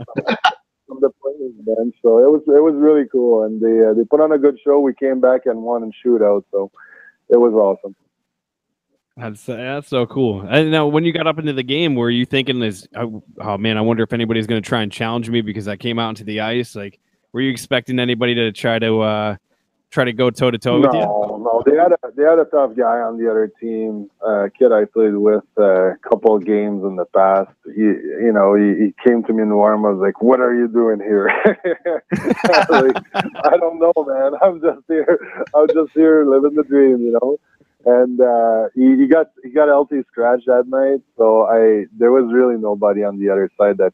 from the players bench. So it was really cool, and they put on a good show. We came back and won in shootout, so it was awesome. That's so cool. And now, when you got up into the game, were you thinking, oh man, I wonder if anybody's going to try and challenge me because I came out into the ice? Like, were you expecting anybody to try to go toe to toe with you? No, they had a tough guy on the other team. Kid I played with a couple of games in the past. He came to me in the warm. I was like, "What are you doing here?" I don't know, man. I'm just here living the dream, And he got LT scratched that night, so there was really nobody on the other side that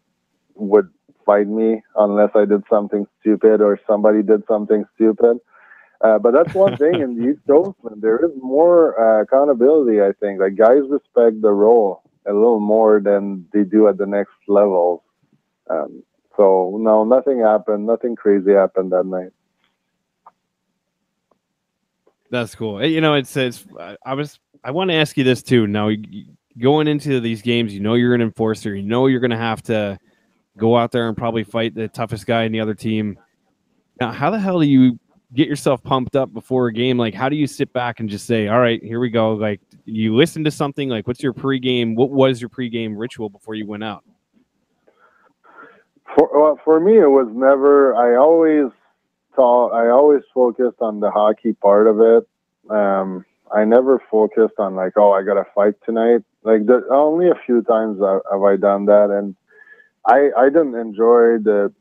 would fight me unless I did something stupid or somebody did something stupid. But that's one thing in the East Coast, man. There is more accountability, I think. Like, guys respect the role a little more than they do at the next level. So no, nothing happened. Nothing crazy happened that night. That's cool. I want to ask you this too. Now, going into these games, you're an enforcer. You're going to have to go out there and probably fight the toughest guy in the other team. Now, how the hell do you get yourself pumped up before a game? Like, how do you sit back and just say, all right, here we go? Like, you listen to something? Like, what was your pregame ritual before you went out? For me, it was never. I always focused on the hockey part of it. I never focused on like, oh, I got to fight tonight. Like, only a few times have I done that, and I didn't enjoy the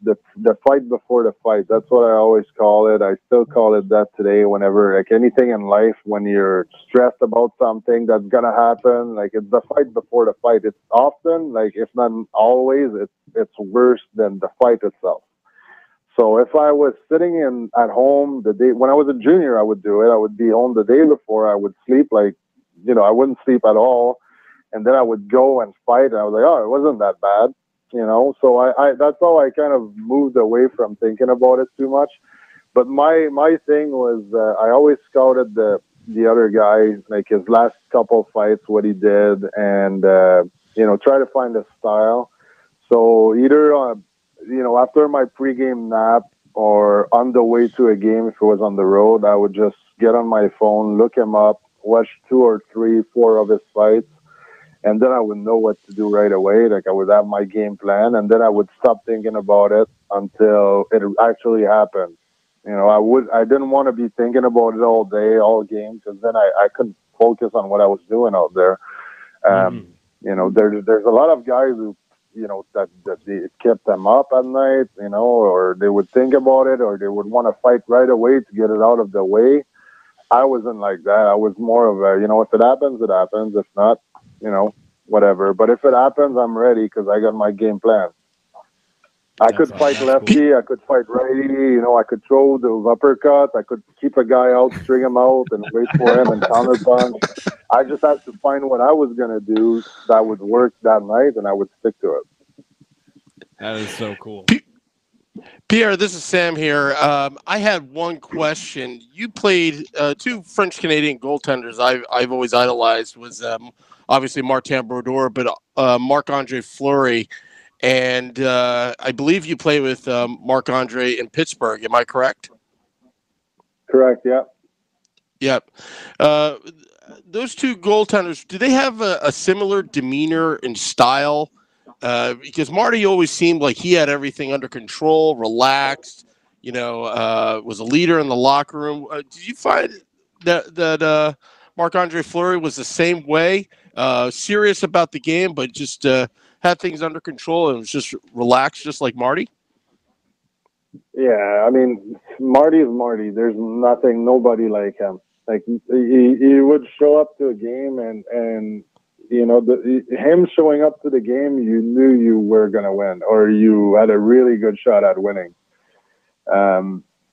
fight before the fight. That's what I always call it. I still call it that today. Whenever, like, anything in life, when you're stressed about something that's gonna happen, like, it's the fight before the fight. It's often, like, if not always, it's worse than the fight itself. So if I was sitting at home the day when I was a junior, I would do it. I would be home the day before. I would sleep, like, I wouldn't sleep at all, and then I would go and fight. And I was like, oh, it wasn't that bad. So I that's how I kind of moved away from thinking about it too much. But my thing was, I always scouted the other guy, like his last couple fights, what he did, and try to find a style. So either after my pregame nap or on the way to a game, if it was on the road, I would just get on my phone, look him up, watch 2 or 3, 4 of his fights, and then I would know what to do right away. Like I would have my game plan, and then I would stop thinking about it until it actually happened. You know, I didn't want to be thinking about it all day, all game, because then I couldn't focus on what I was doing out there. You know, there's a lot of guys who, you know, that it kept them up at night, you know, or they would think about it, or they would want to fight right away to get it out of the way. I wasn't like that. I was more of a, you know, if it happens, it happens. If not, you know, whatever. But if it happens, I'm ready because I got my game plan. I could fight lefty, I could fight righty, you know, I could throw those uppercuts, I could keep a guy out, string him out, and wait for him and counterpunch. I just had to find what I was going to do that would work that night, and I would stick to it. That is so cool. Pierre, this is Sam here. I had one question. You played 2 French-Canadian goaltenders I've always idolized was obviously Martin Brodeur, but Marc-Andre Fleury. And I believe you play with Marc-Andre in Pittsburgh. Am I correct? Correct, yeah. Yep. Those 2 goaltenders, do they have a similar demeanor and style? Because Marty always seemed like he had everything under control, relaxed, you know, was a leader in the locker room. Did you find that Marc-Andre Fleury was the same way, serious about the game, but just had things under control and was just relaxed, just like Marty? Yeah, I mean, Marty is Marty. There's nobody like him. Like he would show up to a game and you know, him showing up to the game, you knew you were gonna win, or you had a really good shot at winning.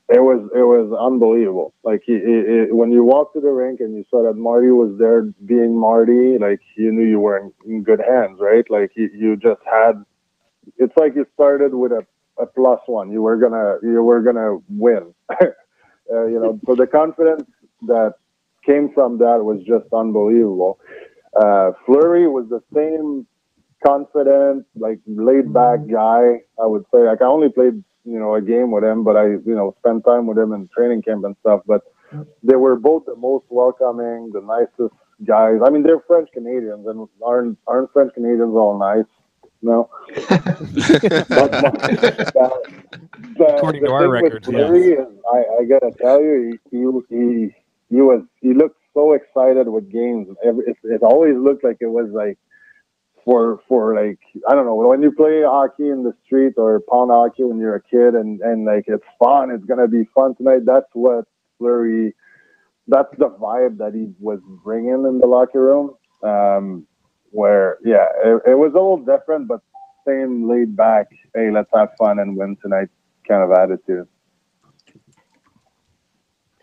It was unbelievable. Like when you walked to the rink and you saw that Marty was there being Marty, like you knew you were in good hands, right? Like you just had. It's like you started with a +1. You were gonna win. You know, so the confidence that came from that was just unbelievable. Fleury was the same confident, like laid back guy. I would say, like I only played, you know, a game with him, but I, you know, spent time with him in training camp and stuff. But they were both the most welcoming, the nicest guys. I mean, they're French Canadians, and aren't French Canadians all nice? No. According to our records, Fleury yes. is, I gotta tell you, he looked so excited with games. It always looked like it was like for like, I don't know, when you play hockey in the street or pound hockey when you're a kid and like it's fun, it's gonna be fun tonight. That's what Fleury, that's the vibe that he was bringing in the locker room. Where it was a little different, but same laid back, hey, let's have fun and win tonight kind of attitude.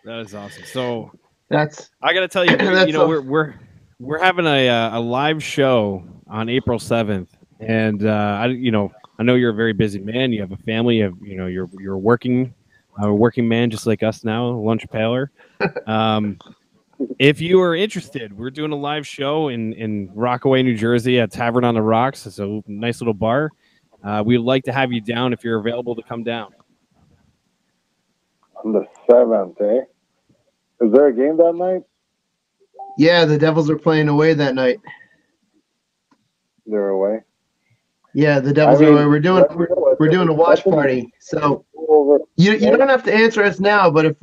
That is awesome. So That's I got to tell you, you know, we're having a live show on April 7th, and I know you're a very busy man. You have a family. You're working, a working man just like us now, lunch paler. If you are interested, we're doing a live show in Rockaway, New Jersey at Tavern on the Rocks. It's a nice little bar. We'd like to have you down if you're available to come down. On the 7th, eh? Is there a game that night? Yeah, the Devils are playing away that night. They're away. Yeah, the Devils are away. We're doing a watch party. So you don't have to answer us now, but if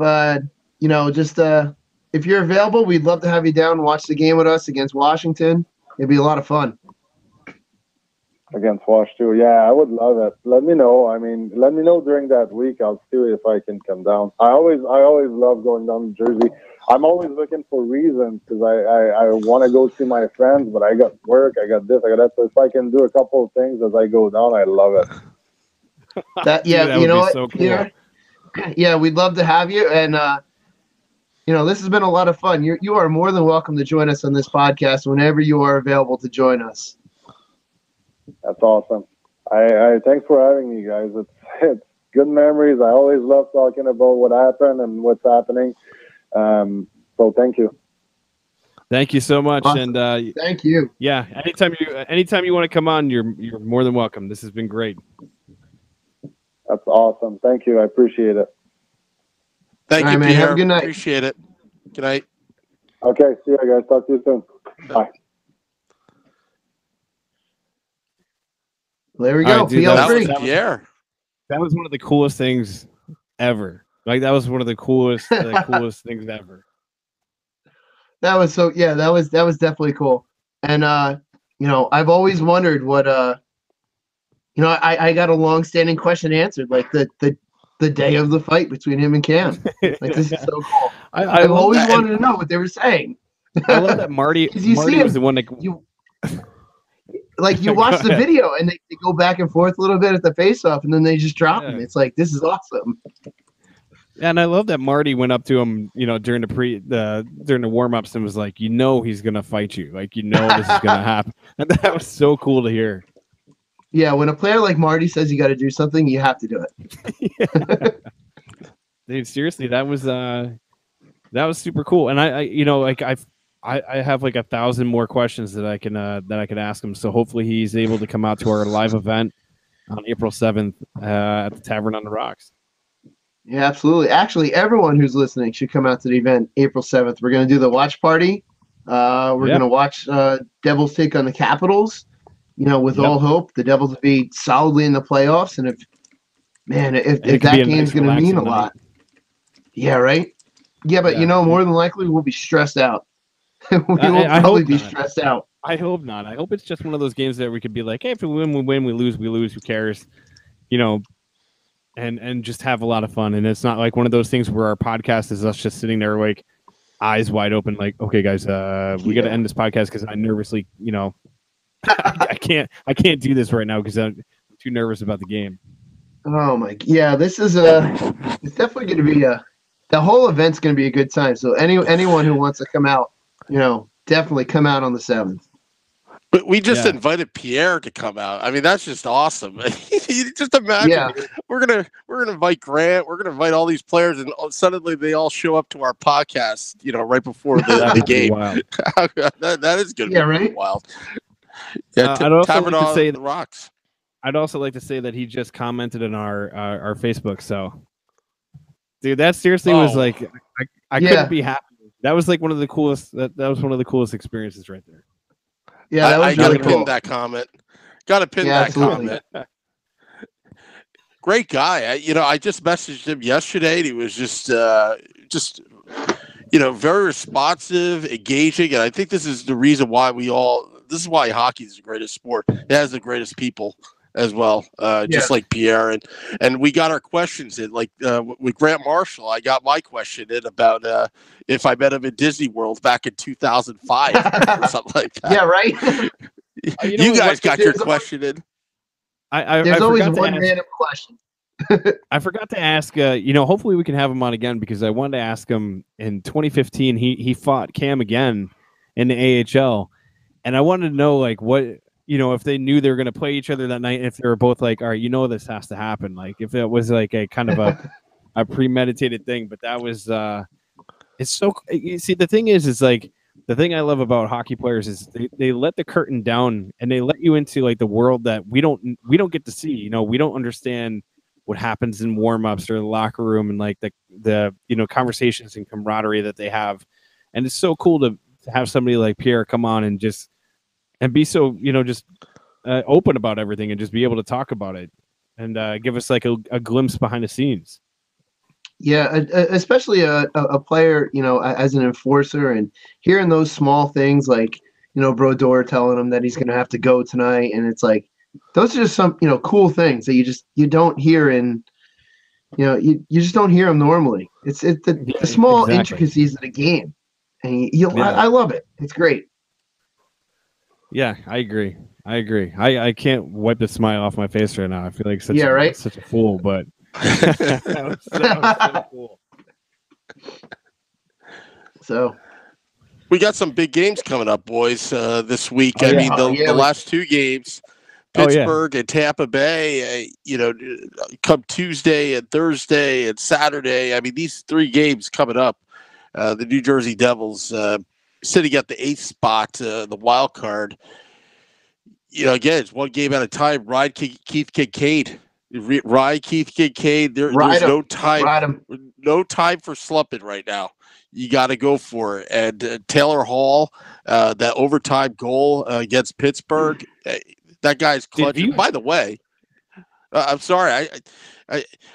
if you're available, we'd love to have you down and watch the game with us against Washington. It'd be a lot of fun. Against Wash too. Yeah, I would love it. Let me know. I mean, let me know during that week. I'll see if I can come down. I always love going down to Jersey. I'm always looking for reasons because I want to go see my friends, but I got work, I got this, I got that. So if I can do a couple of things as I go down, I love it. That you know what? So cool. Yeah, we'd love to have you, and this has been a lot of fun. You are more than welcome to join us on this podcast whenever you are available to join us. That's awesome. I thanks for having me, guys. It's good memories. I always love talking about what happened and what's happening. So thank you. Thank you so much. Awesome. And thank you. Yeah, anytime you want to come on, you're more than welcome. This has been great. That's awesome. Thank you. I appreciate it. Thank All you, right, man. Pierre. Have a good night. Appreciate it. Good night. Okay, see you guys. Talk to you soon. Bye. There we All go. right, dude, That PL3. was Pierre. That was one of the coolest things ever. Like that was one of the coolest things ever. That was so yeah, that was definitely cool. And I've always wondered what I got a long-standing question answered, like the day of the fight between him and Cam. Like this is so cool. I I've love always that. wanted to know what they were saying. I love that Marty 'Cause you see was him- the one that You watch Go the ahead. video and they go back and forth a little bit at the face-off, and then they just drop him. Yeah. It's like this is awesome. and I love that Marty went up to him, during the warm-ups and was like, he's gonna fight you. Like this is gonna happen. And that was so cool to hear. Yeah, when a player like Marty says you got to do something, you have to do it. Dude, seriously, that was super cool. And I have like 1,000 more questions that I can ask him. So hopefully he's able to come out to our live event on April 7th at the Tavern on the Rocks. Yeah, absolutely. Actually, everyone who's listening should come out to the event April 7th. We're going to do the watch party. We're going to watch Devils take on the Capitals. With all hope, the Devils will be solidly in the playoffs. And if that game's going to mean a lot. Yeah, right? Yeah, but more than likely we'll be stressed out. We will probably be stressed out. I hope not. I hope it's just one of those games that we could be like, hey, if we win, we win. We lose, we lose. Who cares? And just have a lot of fun. And it's not like one of those things where our podcast is us just sitting there like eyes wide open, like, okay, guys, we got to end this podcast because I nervously, I can't do this right now because I'm too nervous about the game. Oh my, yeah, this is it's definitely going to be the whole event's going to be a good time. So anyone who wants to come out, definitely come out on the 7th. But we just invited Pierre to come out. I mean, that's just awesome. You just imagine we're gonna invite Grant, we're gonna invite all these players, and suddenly they all show up to our podcast, right before the game. that is gonna be right? wild. Yeah, I'd also Tavern like to on say the Rocks. I'd also like to say that he just commented on our Facebook. So, dude, that seriously was like I couldn't be happy. That was like one of the coolest. That was one of the coolest experiences right there. Yeah, that was I gotta really cool. pin that comment. Gotta pin that absolutely. comment. Great guy. I just messaged him yesterday. And he was just very responsive, engaging, and I think this is the reason why this is why hockey is the greatest sport. It has the greatest people as well, just like Pierre. And we got our questions in, like with Grant Marshall. I got my question in about if I met him in Disney World back in 2005 or something like that. Yeah, right? You guys got your question in. There's always one random question. I forgot to ask, hopefully we can have him on again because I wanted to ask him in 2015, he fought Cam again in the AHL. And I wanted to know, like, what, if they knew they were going to play each other that night, if they were both like, all right, this has to happen. Like, if it was like a kind of a premeditated thing, but that was, it's so, you see, the thing is like, the thing I love about hockey players is they let the curtain down and they let you into like the world that we don't get to see. We don't understand what happens in warm-ups or the locker room and like the conversations and camaraderie that they have. And it's so cool to have somebody like Pierre come on and be so, just open about everything and just be able to talk about it and give us like a glimpse behind the scenes. Yeah, especially a player, as an enforcer and hearing those small things like, Brodeur telling him that he's going to have to go tonight. And it's like, those are just some, cool things that you don't hear in, you just don't hear them normally. It's the small intricacies of the game. And I love it. It's great. Yeah, I agree. I can't wipe the smile off my face right now. I feel like such a fool, but that was so cool. So we got some big games coming up, boys, this week. The last two games, Pittsburgh and Tampa Bay, come Tuesday and Thursday and Saturday. I mean, these three games coming up. The New Jersey Devils sitting at the 8th spot, the wild card. Again, it's one game at a time. Ride Keith Kincaid Ride Keith Kincaid. There's Ride 'em. no time. Ride 'em. No time for slumping right now. You got to go for it. And Taylor Hall, that overtime goal against Pittsburgh, that guy's clutch. By the way, I'm sorry.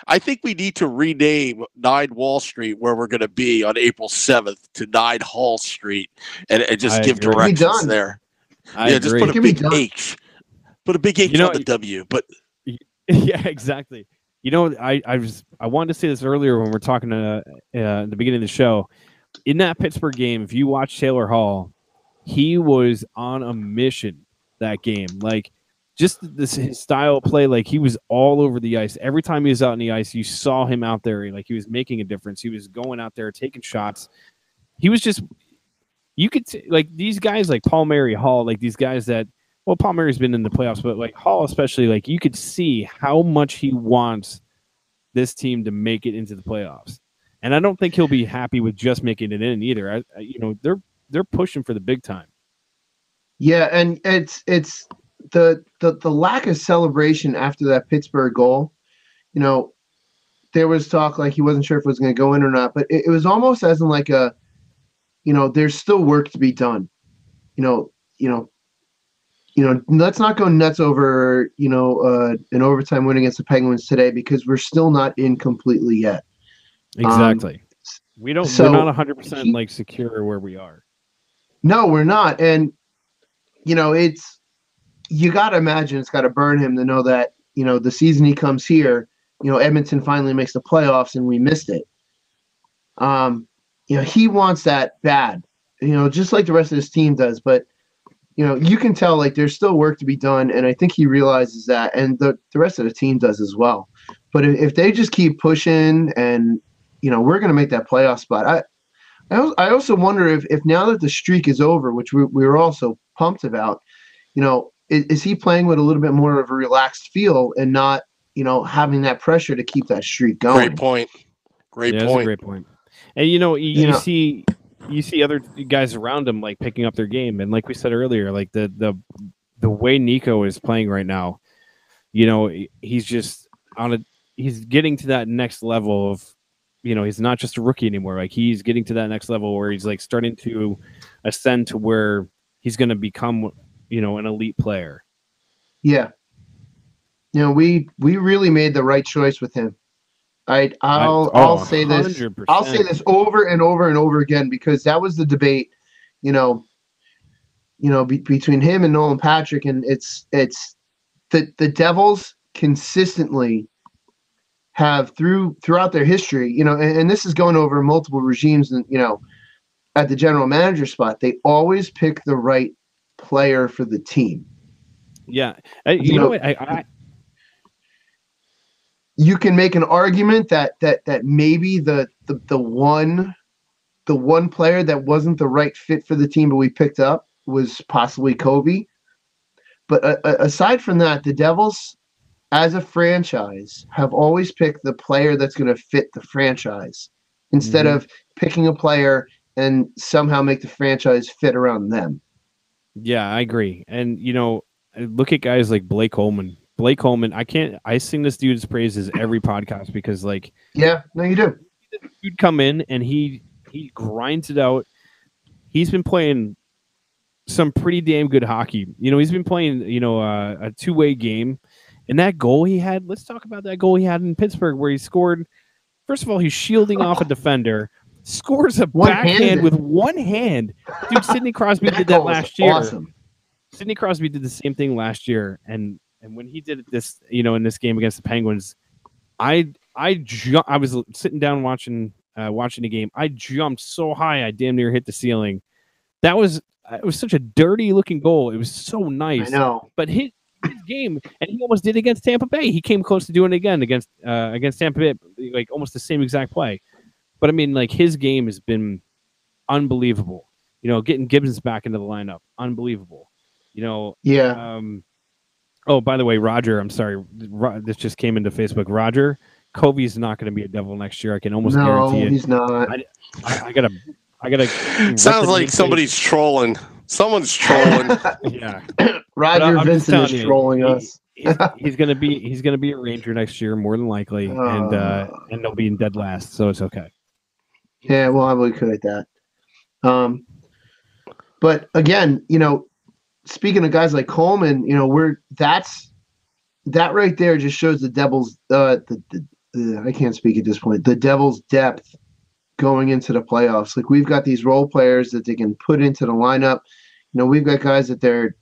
I think we need to rename 9 Wall Street, where we're going to be on April 7th, to 9 Hall Street, and just give directions there. Just put a big H. Put a big H on the W. But yeah, exactly. You know, I wanted to say this earlier when we're talking at the beginning of the show. In that Pittsburgh game, if you watch Taylor Hall, he was on a mission that game. Like, just his style of play, like he was all over the ice. Every time he was out on the ice, you saw him out there. Like, he was making a difference. He was going out there, taking shots. He was just, you could like these guys like Palmieri, Hall, like these guys that, well, Palmieri's been in the playoffs, but like Hall especially, like you could see how much he wants this team to make it into the playoffs. And I don't think he'll be happy with just making it in either. They're pushing for the big time. Yeah, and it's the lack of celebration after that Pittsburgh goal. You know, there was talk like he wasn't sure if it was going to go in or not, but it was almost as in like a, there's still work to be done. Let's not go nuts over an overtime win against the Penguins today, because we're still not in completely yet. Exactly. We're not 100% like secure where we are. No, we're not. And, you got to imagine it's got to burn him to know that, the season he comes here, Edmonton finally makes the playoffs and we missed it. He wants that bad, just like the rest of his team does. But, you can tell like there's still work to be done. And I think he realizes that, and the rest of the team does as well. But if they just keep pushing and, we're going to make that playoff spot. I also wonder if now that the streak is over, which we were also pumped about, is he playing with a little bit more of a relaxed feel and not, having that pressure to keep that streak going? Great point. That's a great point. And you see other guys around him like picking up their game, and like we said earlier, like the way Nico is playing right now, he's just he's getting to that next level of. He's not just a rookie anymore. Like he's getting to that next level where he's like starting to ascend to where he's going to become, an elite player. Yeah. We really made the right choice with him. I'll say this. 100%. I'll say this over and over and over again, because that was the debate, between him and Nolan Patrick, and it's the Devils consistently have throughout their history, and this is going over multiple regimes, and at the general manager spot, they always pick the right player for the team. Yeah, you know what? You can make an argument that maybe the one player that wasn't the right fit for the team, but we picked up, was possibly Kobe. But aside from that, the Devils, as a franchise, have always picked the player that's going to fit the franchise instead of picking a player and somehow make the franchise fit around them. Yeah, I agree. And, look at guys like Blake Coleman. Blake Coleman, I sing this dude's praises every podcast because, like... Yeah, no, you do. He'd come in and he grinds it out. He's been playing some pretty damn good hockey. He's been playing, a two-way game. And that goal he had, let's talk about that goal he had in Pittsburgh where he scored. First of all, he's shielding off a defender, scores a backhand with one hand. Dude, Sidney Crosby did that last year. Awesome. Sidney Crosby did the same thing last year. And when he did this, in this game against the Penguins, I was sitting down watching the game. I jumped so high I damn near hit the ceiling. It was such a dirty looking goal. It was so nice. I know. But his game, and he almost did against Tampa Bay. He came close to doing it again against Tampa Bay, like almost the same exact play. But I mean, like his game has been unbelievable. Getting Gibbons back into the lineup, unbelievable. Yeah. Oh, by the way, Roger, I'm sorry, this just came into Facebook. Roger, Kobe's not going to be a Devil next year. I can almost guarantee it. No, he's not. I gotta. Sounds like somebody's trolling. Someone's trolling. Yeah. Roger Vincent is trolling us. he's gonna be a Ranger next year more than likely, and they'll be in dead last, so it's okay. Yeah, well, I would could at that. But again, speaking of guys like Coleman, that right there just shows the Devils. I can't speak at this point. The Devils' depth going into the playoffs. Like, we've got these role players that they can put into the lineup. We've got guys that they're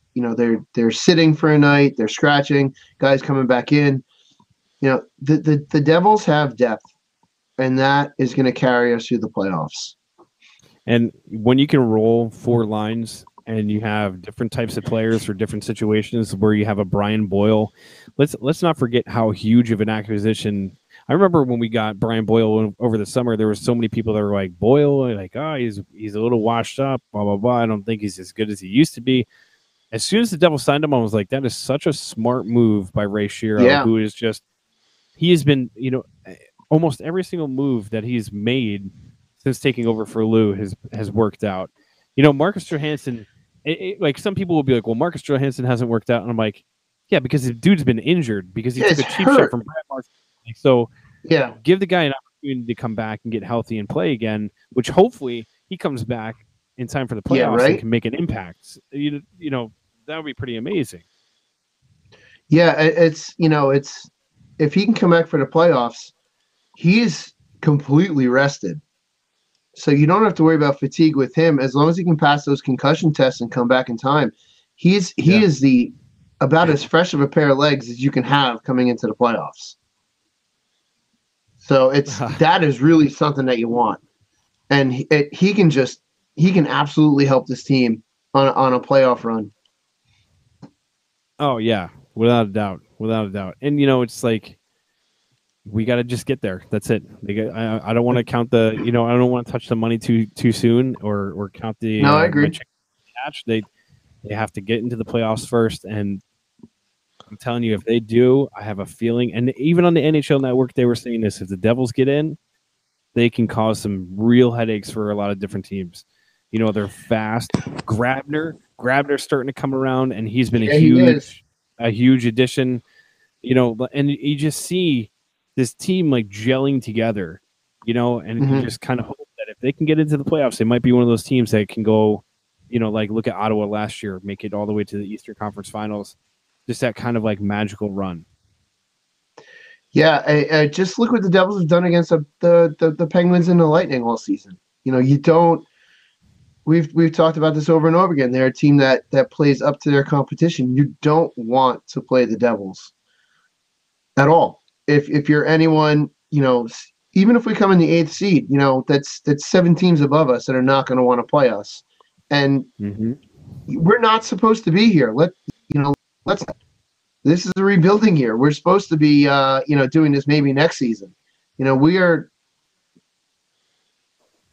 sitting for a night, they're scratching, guys coming back in. The Devils have depth, and that is going to carry us through the playoffs. And when you can roll 4 lines and you have different types of players for different situations, where you have a Brian Boyle, let's not forget how huge of an acquisition. I remember when we got Brian Boyle over the summer, there were so many people that were like, Boyle, like, he's a little washed up, blah, blah, blah. I don't think he's as good as he used to be. As soon as the Devils signed him, I was like, that is such a smart move by Ray Shero, who is just, he has been, almost every single move that he's made since taking over for Lou has worked out. Marcus Johansson, like, some people will be like, well, Marcus Johansson hasn't worked out. And I'm like, yeah, because the dude's been injured because he took a cheap shot from Brad Marchand. So give the guy an opportunity to come back and get healthy and play again, which hopefully he comes back in time for the playoffs and can make an impact. That would be pretty amazing. Yeah, it's if he can come back for the playoffs, he's completely rested. So you don't have to worry about fatigue with him as long as he can pass those concussion tests and come back in time. He is about as fresh of a pair of legs as you can have coming into the playoffs. So that is really something that you want, and he can absolutely help this team on a playoff run. Oh yeah, without a doubt. And it's like, we got to just get there. That's it. I don't want to count I don't want to touch the money too soon or count the. No, I agree. They have to get into the playoffs first, and I'm telling you, if they do, I have a feeling. And even on the NHL Network, they were saying this: if the Devils get in, they can cause some real headaches for a lot of different teams. They're fast. Grabner's starting to come around, and he's been a huge addition. And you just see this team like gelling together, and you just kind of hope that if they can get into the playoffs, they might be one of those teams that can go, like look at Ottawa last year, make it all the way to the Eastern Conference Finals, just that kind of like magical run. Yeah, just look what the Devils have done against the Penguins and the Lightning all season. You don't. We've talked about this over and over again. They're a team that plays up to their competition. You don't want to play the Devils at all. If you're anyone, even if we come in the 8th seed, that's 7 teams above us that are not going to want to play us, and we're not supposed to be here. This is a rebuilding year. We're supposed to be, doing this maybe next season. We're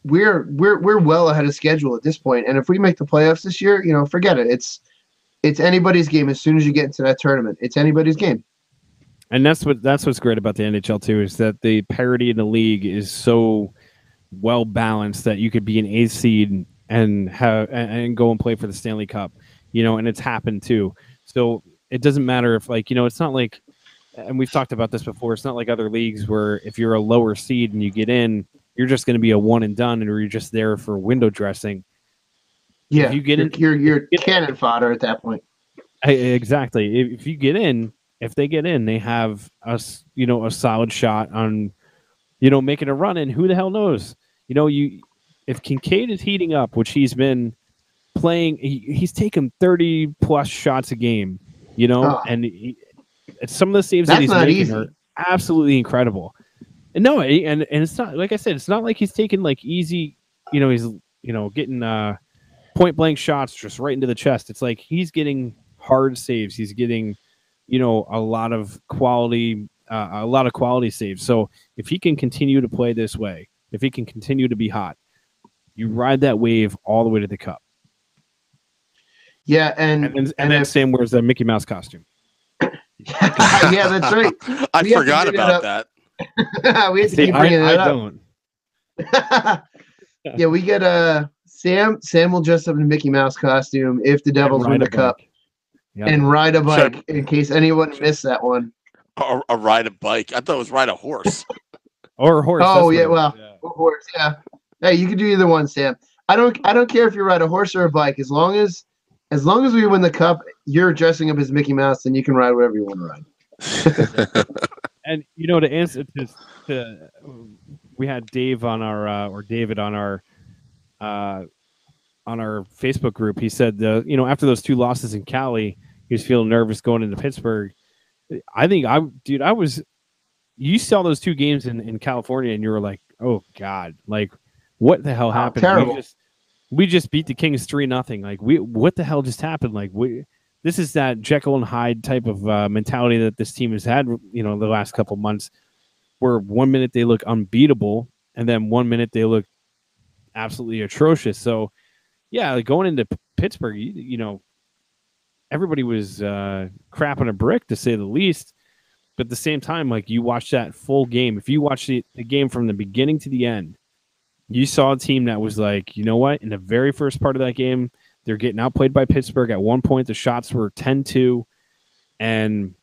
well ahead of schedule at this point, and if we make the playoffs this year, forget it. It's anybody's game. As soon as you get into that tournament, it's anybody's game. And that's what's great about the NHL too, is that the parity in the league is so well balanced that you could be an 8th seed and go and play for the Stanley Cup, and it's happened too. So it doesn't matter if it's not like, and we've talked about this before, it's not like other leagues where if you're a lower seed and you get in, you're just going to be a one and done, or you're just there for window dressing. Yeah, if you get in, you're cannon fodder at that point. Exactly. If you get in, if they get in, they have a solid shot on, making a run. And who the hell knows? If Kincaid is heating up, which he's been playing, he's taken 30 plus shots a game. And some of the saves that he's making are absolutely incredible. And no, and it's not, like I said, it's not like he's taking like easy, he's getting point blank shots just right into the chest. It's like he's getting hard saves. He's getting a lot of quality saves. So if he can continue to play this way, if he can continue to be hot, you ride that wave all the way to the Cup. Yeah, and then Sam wears the Mickey Mouse costume. Yeah, that's right. I forgot about that. We have to keep bringing it up. I don't. Yeah, we get Sam will dress up in a Mickey Mouse costume if the Devils win the Cup. Yeah. and ride a Should bike in case anyone missed that one. a ride a bike. I thought it was ride a horse. Or a horse. Oh that's yeah, what it well, was, yeah. of course, yeah. Hey, you can do either one, Sam. I don't care if you ride a horse or a bike, as long as we win the cup, you're dressing up as Mickey Mouse, and you can ride whatever you want to ride. And to answer to we had Dave on our or David on our Facebook group. He said after those 2 losses in Cali, he was feeling nervous going into Pittsburgh. I think you saw those 2 games in California and you were like, oh God, like what the hell happened? Terrible. We just beat the Kings 3-0. Like what the hell just happened? Like this is that Jekyll and Hyde type of mentality that this team has had, the last couple months, where 1 minute they look unbeatable and then 1 minute they look absolutely atrocious. So yeah, like going into Pittsburgh, everybody was crapping a brick, to say the least. But at the same time, like you watch that full game, if you watch the game from the beginning to the end, you saw a team that was like, you know what? In the very first part of that game, they're getting outplayed by Pittsburgh. At one point, the shots were 10-2. And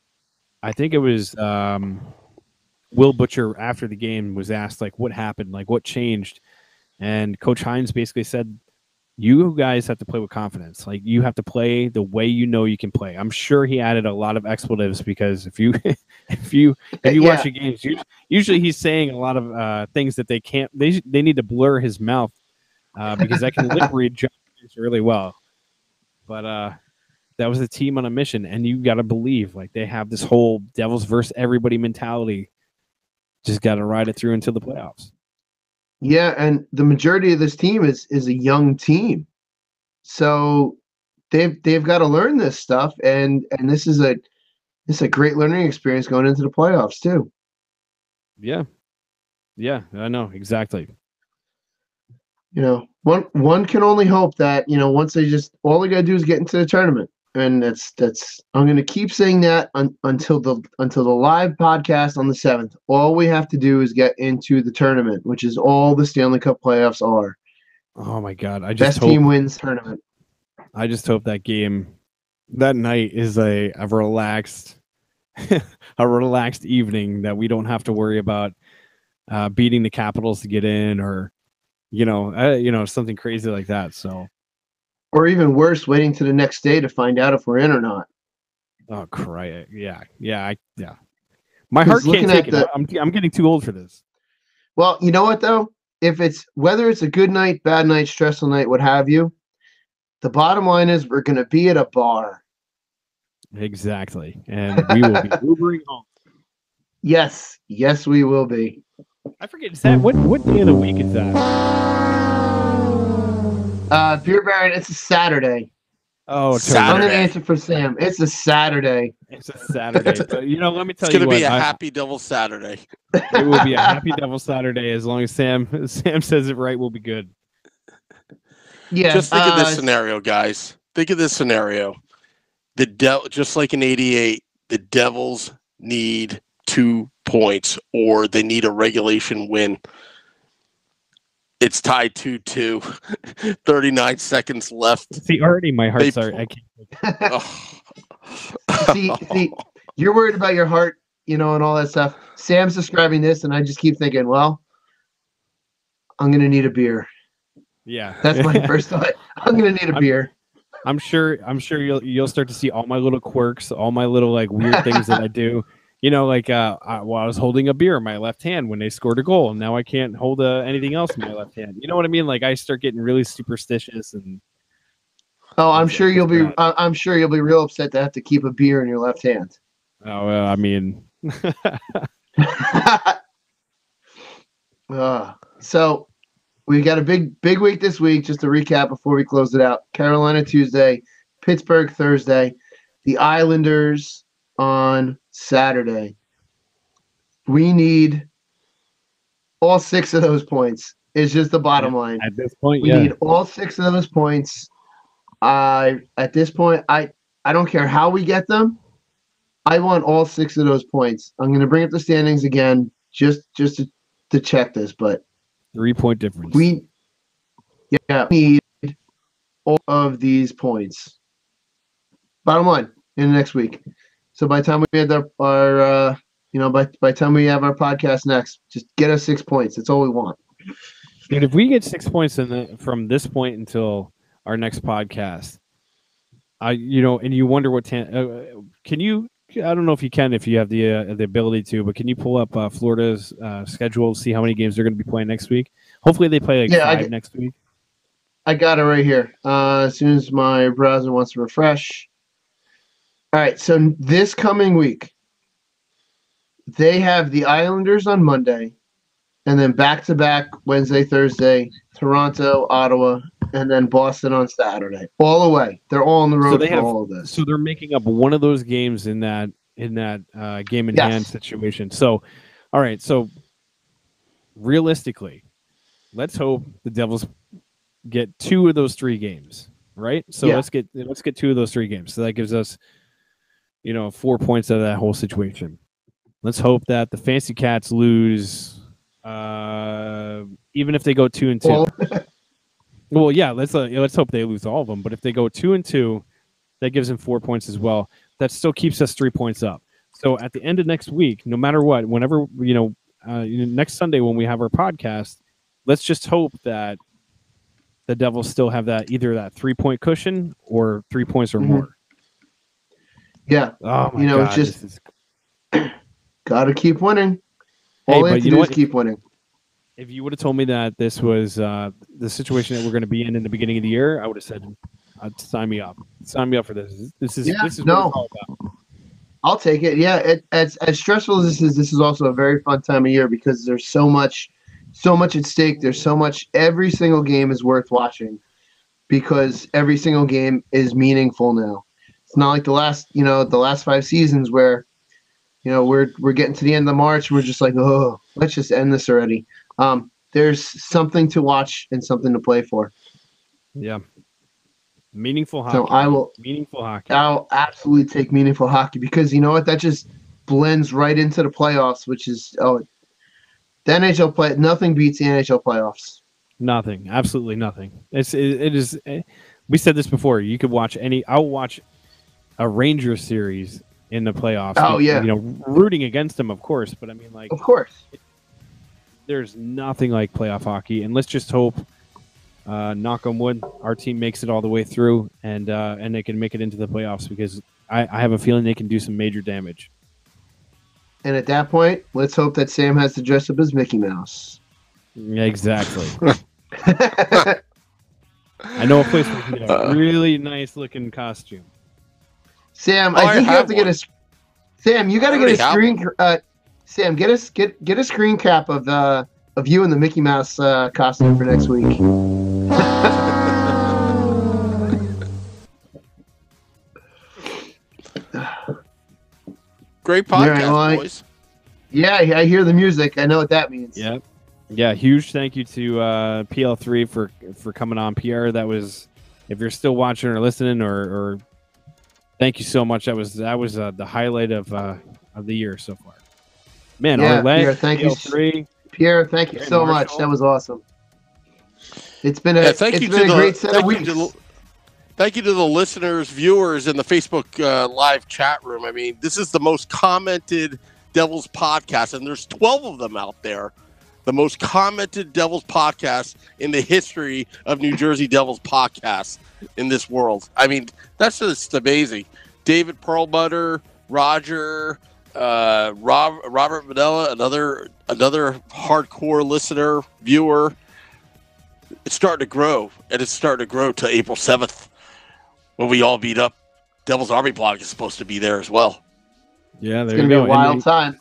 I think it was Will Butcher after the game was asked, like, what happened? Like, what changed? And Coach Hines basically said, you guys have to play with confidence. Like, you have to play the way you can play. I'm sure he added a lot of expletives because if you watch the games, usually he's saying a lot of things that they can't. They need to blur his mouth because I can lip read really well. But that was a team on a mission, and you got to believe like they have this whole Devils versus everybody mentality. Just got to ride it through until the playoffs. Yeah, and the majority of this team is a young team, so they've got to learn this stuff, and this is a great learning experience going into the playoffs too. Yeah, I know exactly. One can only hope that once all they got to do is get into the tournament, and that's I'm going to keep saying that until the live podcast on the 7th. All we have to do is get into the tournament, which is all the Stanley Cup playoffs are. Oh my God! Best team wins tournament. I just hope that game that night is a relaxed evening, that we don't have to worry about beating the Capitals to get in, or something crazy like that. So. Or even worse, waiting to the next day to find out if we're in or not. Oh, cry! Yeah. My heart can't take it. I'm getting too old for this. Well, you know what though? Whether it's a good night, bad night, stressful night, what have you, the bottom line is we're going to be at a bar. Exactly, and we will be Ubering home. Yes, we will be. I forget. Is that what day of the week is that? Beer Baron, it's a Saturday. Oh, Saturday. I'm going to answer for Sam. It's a Saturday. It's a Saturday. But, let me tell you what. It's going to be a happy Devil Saturday. It will be a happy Devil Saturday as long as Sam says it right. We'll be good. Yeah. Just think of this scenario, guys. Think of this scenario. Just like in '88, the Devils need 2 points, or they need a regulation win. It's tied 2-2. 39 seconds left. See, already my heart's I can't. See, you're worried about your heart, and all that stuff. Sam's describing this, and I just keep thinking, well, I'm going to need a beer. Yeah. That's my first thought. I'm going to need a beer. I'm sure you'll start to see all my little quirks, all my little like weird things that I do. I was holding a beer in my left hand when they scored a goal, and now I can't hold anything else in my left hand. You know what I mean? Like I start getting really superstitious, and I'm sure you'll be. I'm sure you'll be real upset to have to keep a beer in your left hand. Oh, well, I mean. So we got a big week this week. Just to recap before we close it out: Carolina Tuesday, Pittsburgh Thursday, the Islanders on Saturday. We need all 6 of those points. It's just the bottom line. At this point, we need all 6 of those points. At this point, I don't care how we get them. I want all 6 of those points. I'm going to bring up the standings again just to check this, but 3-point difference. We need all of these points. Bottom line, in the next week. So by the time we have our by the time we have our podcast next, just get us 6 points. That's all we want. And if we get 6 points from this point until our next podcast, and you wonder what can you? I don't know if you can, if you have the ability to, but can you pull up Florida's schedule, see how many games they're going to be playing next week? Hopefully they play five next week. I got it right here. As soon as my browser wants to refresh. All right, so this coming week, they have the Islanders on Monday, and then back-to-back Wednesday, Thursday, Toronto, Ottawa, and then Boston on Saturday. All the way. They're all on the road for all of this. So they're making up one of those games in that game in hand situation. So, all right. So realistically, let's hope the Devils get 2 of those 3 games, right? So let's get 2 of those 3 games. So that gives us, 4 points out of that whole situation. Let's hope that the Fancy Cats lose, even if they go 2-2. Well, yeah, let's hope they lose all of them. But if they go 2-2, that gives them 4 points as well. That still keeps us 3 points up. So at the end of next week, no matter what, whenever next Sunday when we have our podcast, let's just hope that the Devils still have either that 3-point cushion or 3 points or more. Yeah. Oh my God, it's just got to keep winning. All we have to do is keep winning. If you would have told me that this was the situation that we're going to be in the beginning of the year, I would have said, "Sign me up. Sign me up for this. This is what it's all about." I'll take it. Yeah, as stressful as this is also a very fun time of year because there's so much at stake. There's so much. Every single game is worth watching because every single game is meaningful now. It's not like the last 5 seasons where, we're getting to the end of March. We're just like, oh, let's just end this already. There's something to watch and something to play for. Yeah. Meaningful hockey. So meaningful hockey. I'll absolutely take meaningful hockey because you know what? That just blends right into the playoffs, which is the NHL play. Nothing beats the NHL playoffs. Nothing. Absolutely nothing. It is. We said this before. You could watch I'll watch a Rangers series in the playoffs. Oh yeah. Rooting against them, of course. But I mean, like, of course. There's nothing like playoff hockey, and let's just hope, knock on wood, our team makes it all the way through, and they can make it into the playoffs because I have a feeling they can do some major damage. And at that point, let's hope that Sam has to dress up as Mickey Mouse. Yeah, exactly. I know a place where you can get a really nice looking costume. Sam, I think you have to get a. Sam, you got to get a screen. Sam, get a screen cap of you in the Mickey Mouse costume for next week. Great podcast, boys. Yeah, I hear the music. I know what that means. Yeah, yeah. Huge thank you to PL3 for coming on, Pierre. That was, if you're still watching or listening, or thank you so much. That was the highlight of the year so far. Man, yeah, Arlette, Pierre, thank PL3, you. Pierre, thank you so much. That was awesome. It's been a great set of weeks. Thank you to the listeners, viewers in the Facebook live chat room. I mean, this is the most commented Devils podcast, and there's 12 of them out there. The most commented Devils podcast in the history of New Jersey Devils podcasts in this world. I mean, that's just amazing. David Perlmutter, Roger, Robert Vanilla, another hardcore listener, viewer. It's starting to grow, and it's starting to grow to April 7th when we all meet up. Devil's Army blog is supposed to be there as well. Yeah, it's going to be a wild time.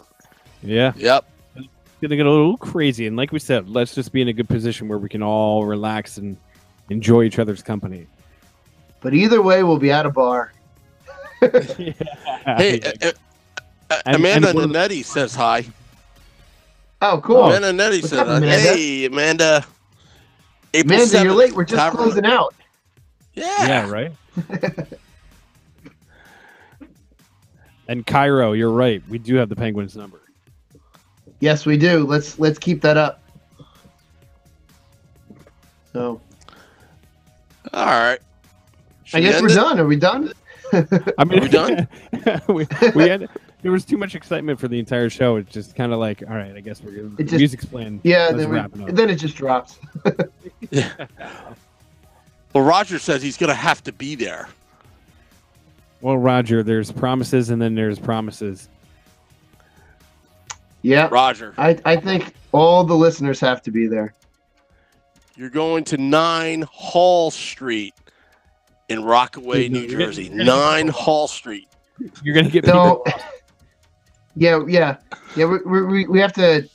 Yeah. Yep. It's going to get a little crazy, and like we said, let's just be in a good position where we can all relax and enjoy each other's company. But either way, we'll be at a bar. Yeah. Hey, Amanda Nanetti says hi. Oh, cool. Amanda Nanetti says hi. Hey, Amanda. April 7th, you're late. We're just closing out. Yeah, right. And Cairo, you're right. We do have the Penguins number. Yes, we do. Let's keep that up. So, all right. I guess we're done. Are we done? I mean, Are we done? we had there was too much excitement for the entire show. It's just kind of like, all right, I guess we're gonna music's playing. Yeah, Let's wrap it up. then it just drops. Yeah. Well, Roger says he's going to have to be there. Well, Roger, there's promises and then there's promises. Yeah, Roger, I think all the listeners have to be there. you're going to 9 Hall Street in Rockaway, New Jersey. 9 Hall Street. You're gonna get No, people. yeah. We have to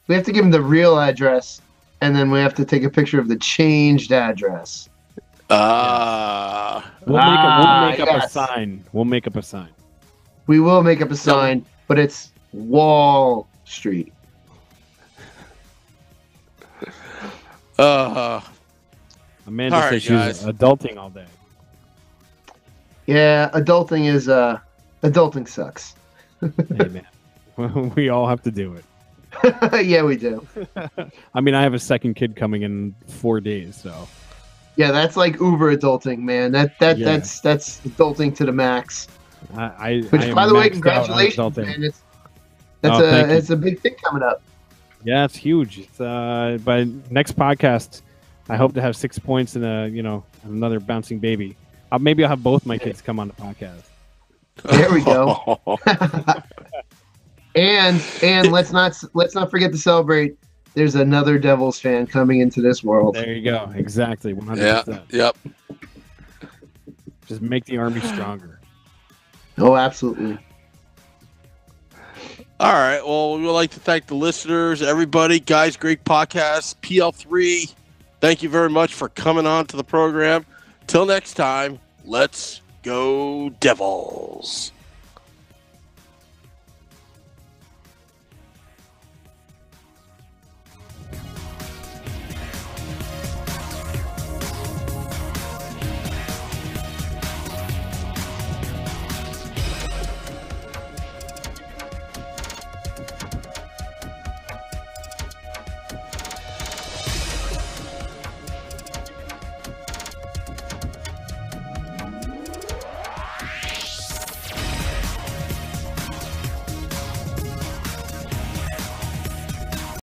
give them the real address, and then we have to take a picture of the changed address. We'll make up a yes. sign. We'll make up a sign. We will make up a sign, but it's Wall Street. Amanda All right, says she's adulting all day. Yeah, adulting sucks. Hey, man. We all have to do it. Yeah, we do. I mean, I have a second kid coming in 4 days, so. Yeah, that's like uber adulting, man. That's adulting to the max. Which, Which, by the way, congratulations, man. It's a big thing coming up. Yeah, it's huge. It's by next podcast, I hope to have 6 points and another bouncing baby. Maybe I'll have both my kids come on the podcast. There we go. and let's not forget to celebrate. There's another Devils fan coming into this world. There you go. Exactly. 100%. Yeah. Yep. Just make the Army stronger. Oh, absolutely. All right. Well, we would like to thank the listeners, everybody. Guys, great podcast. PL3, thank you very much for coming on to the program. Till next time, let's go Devils.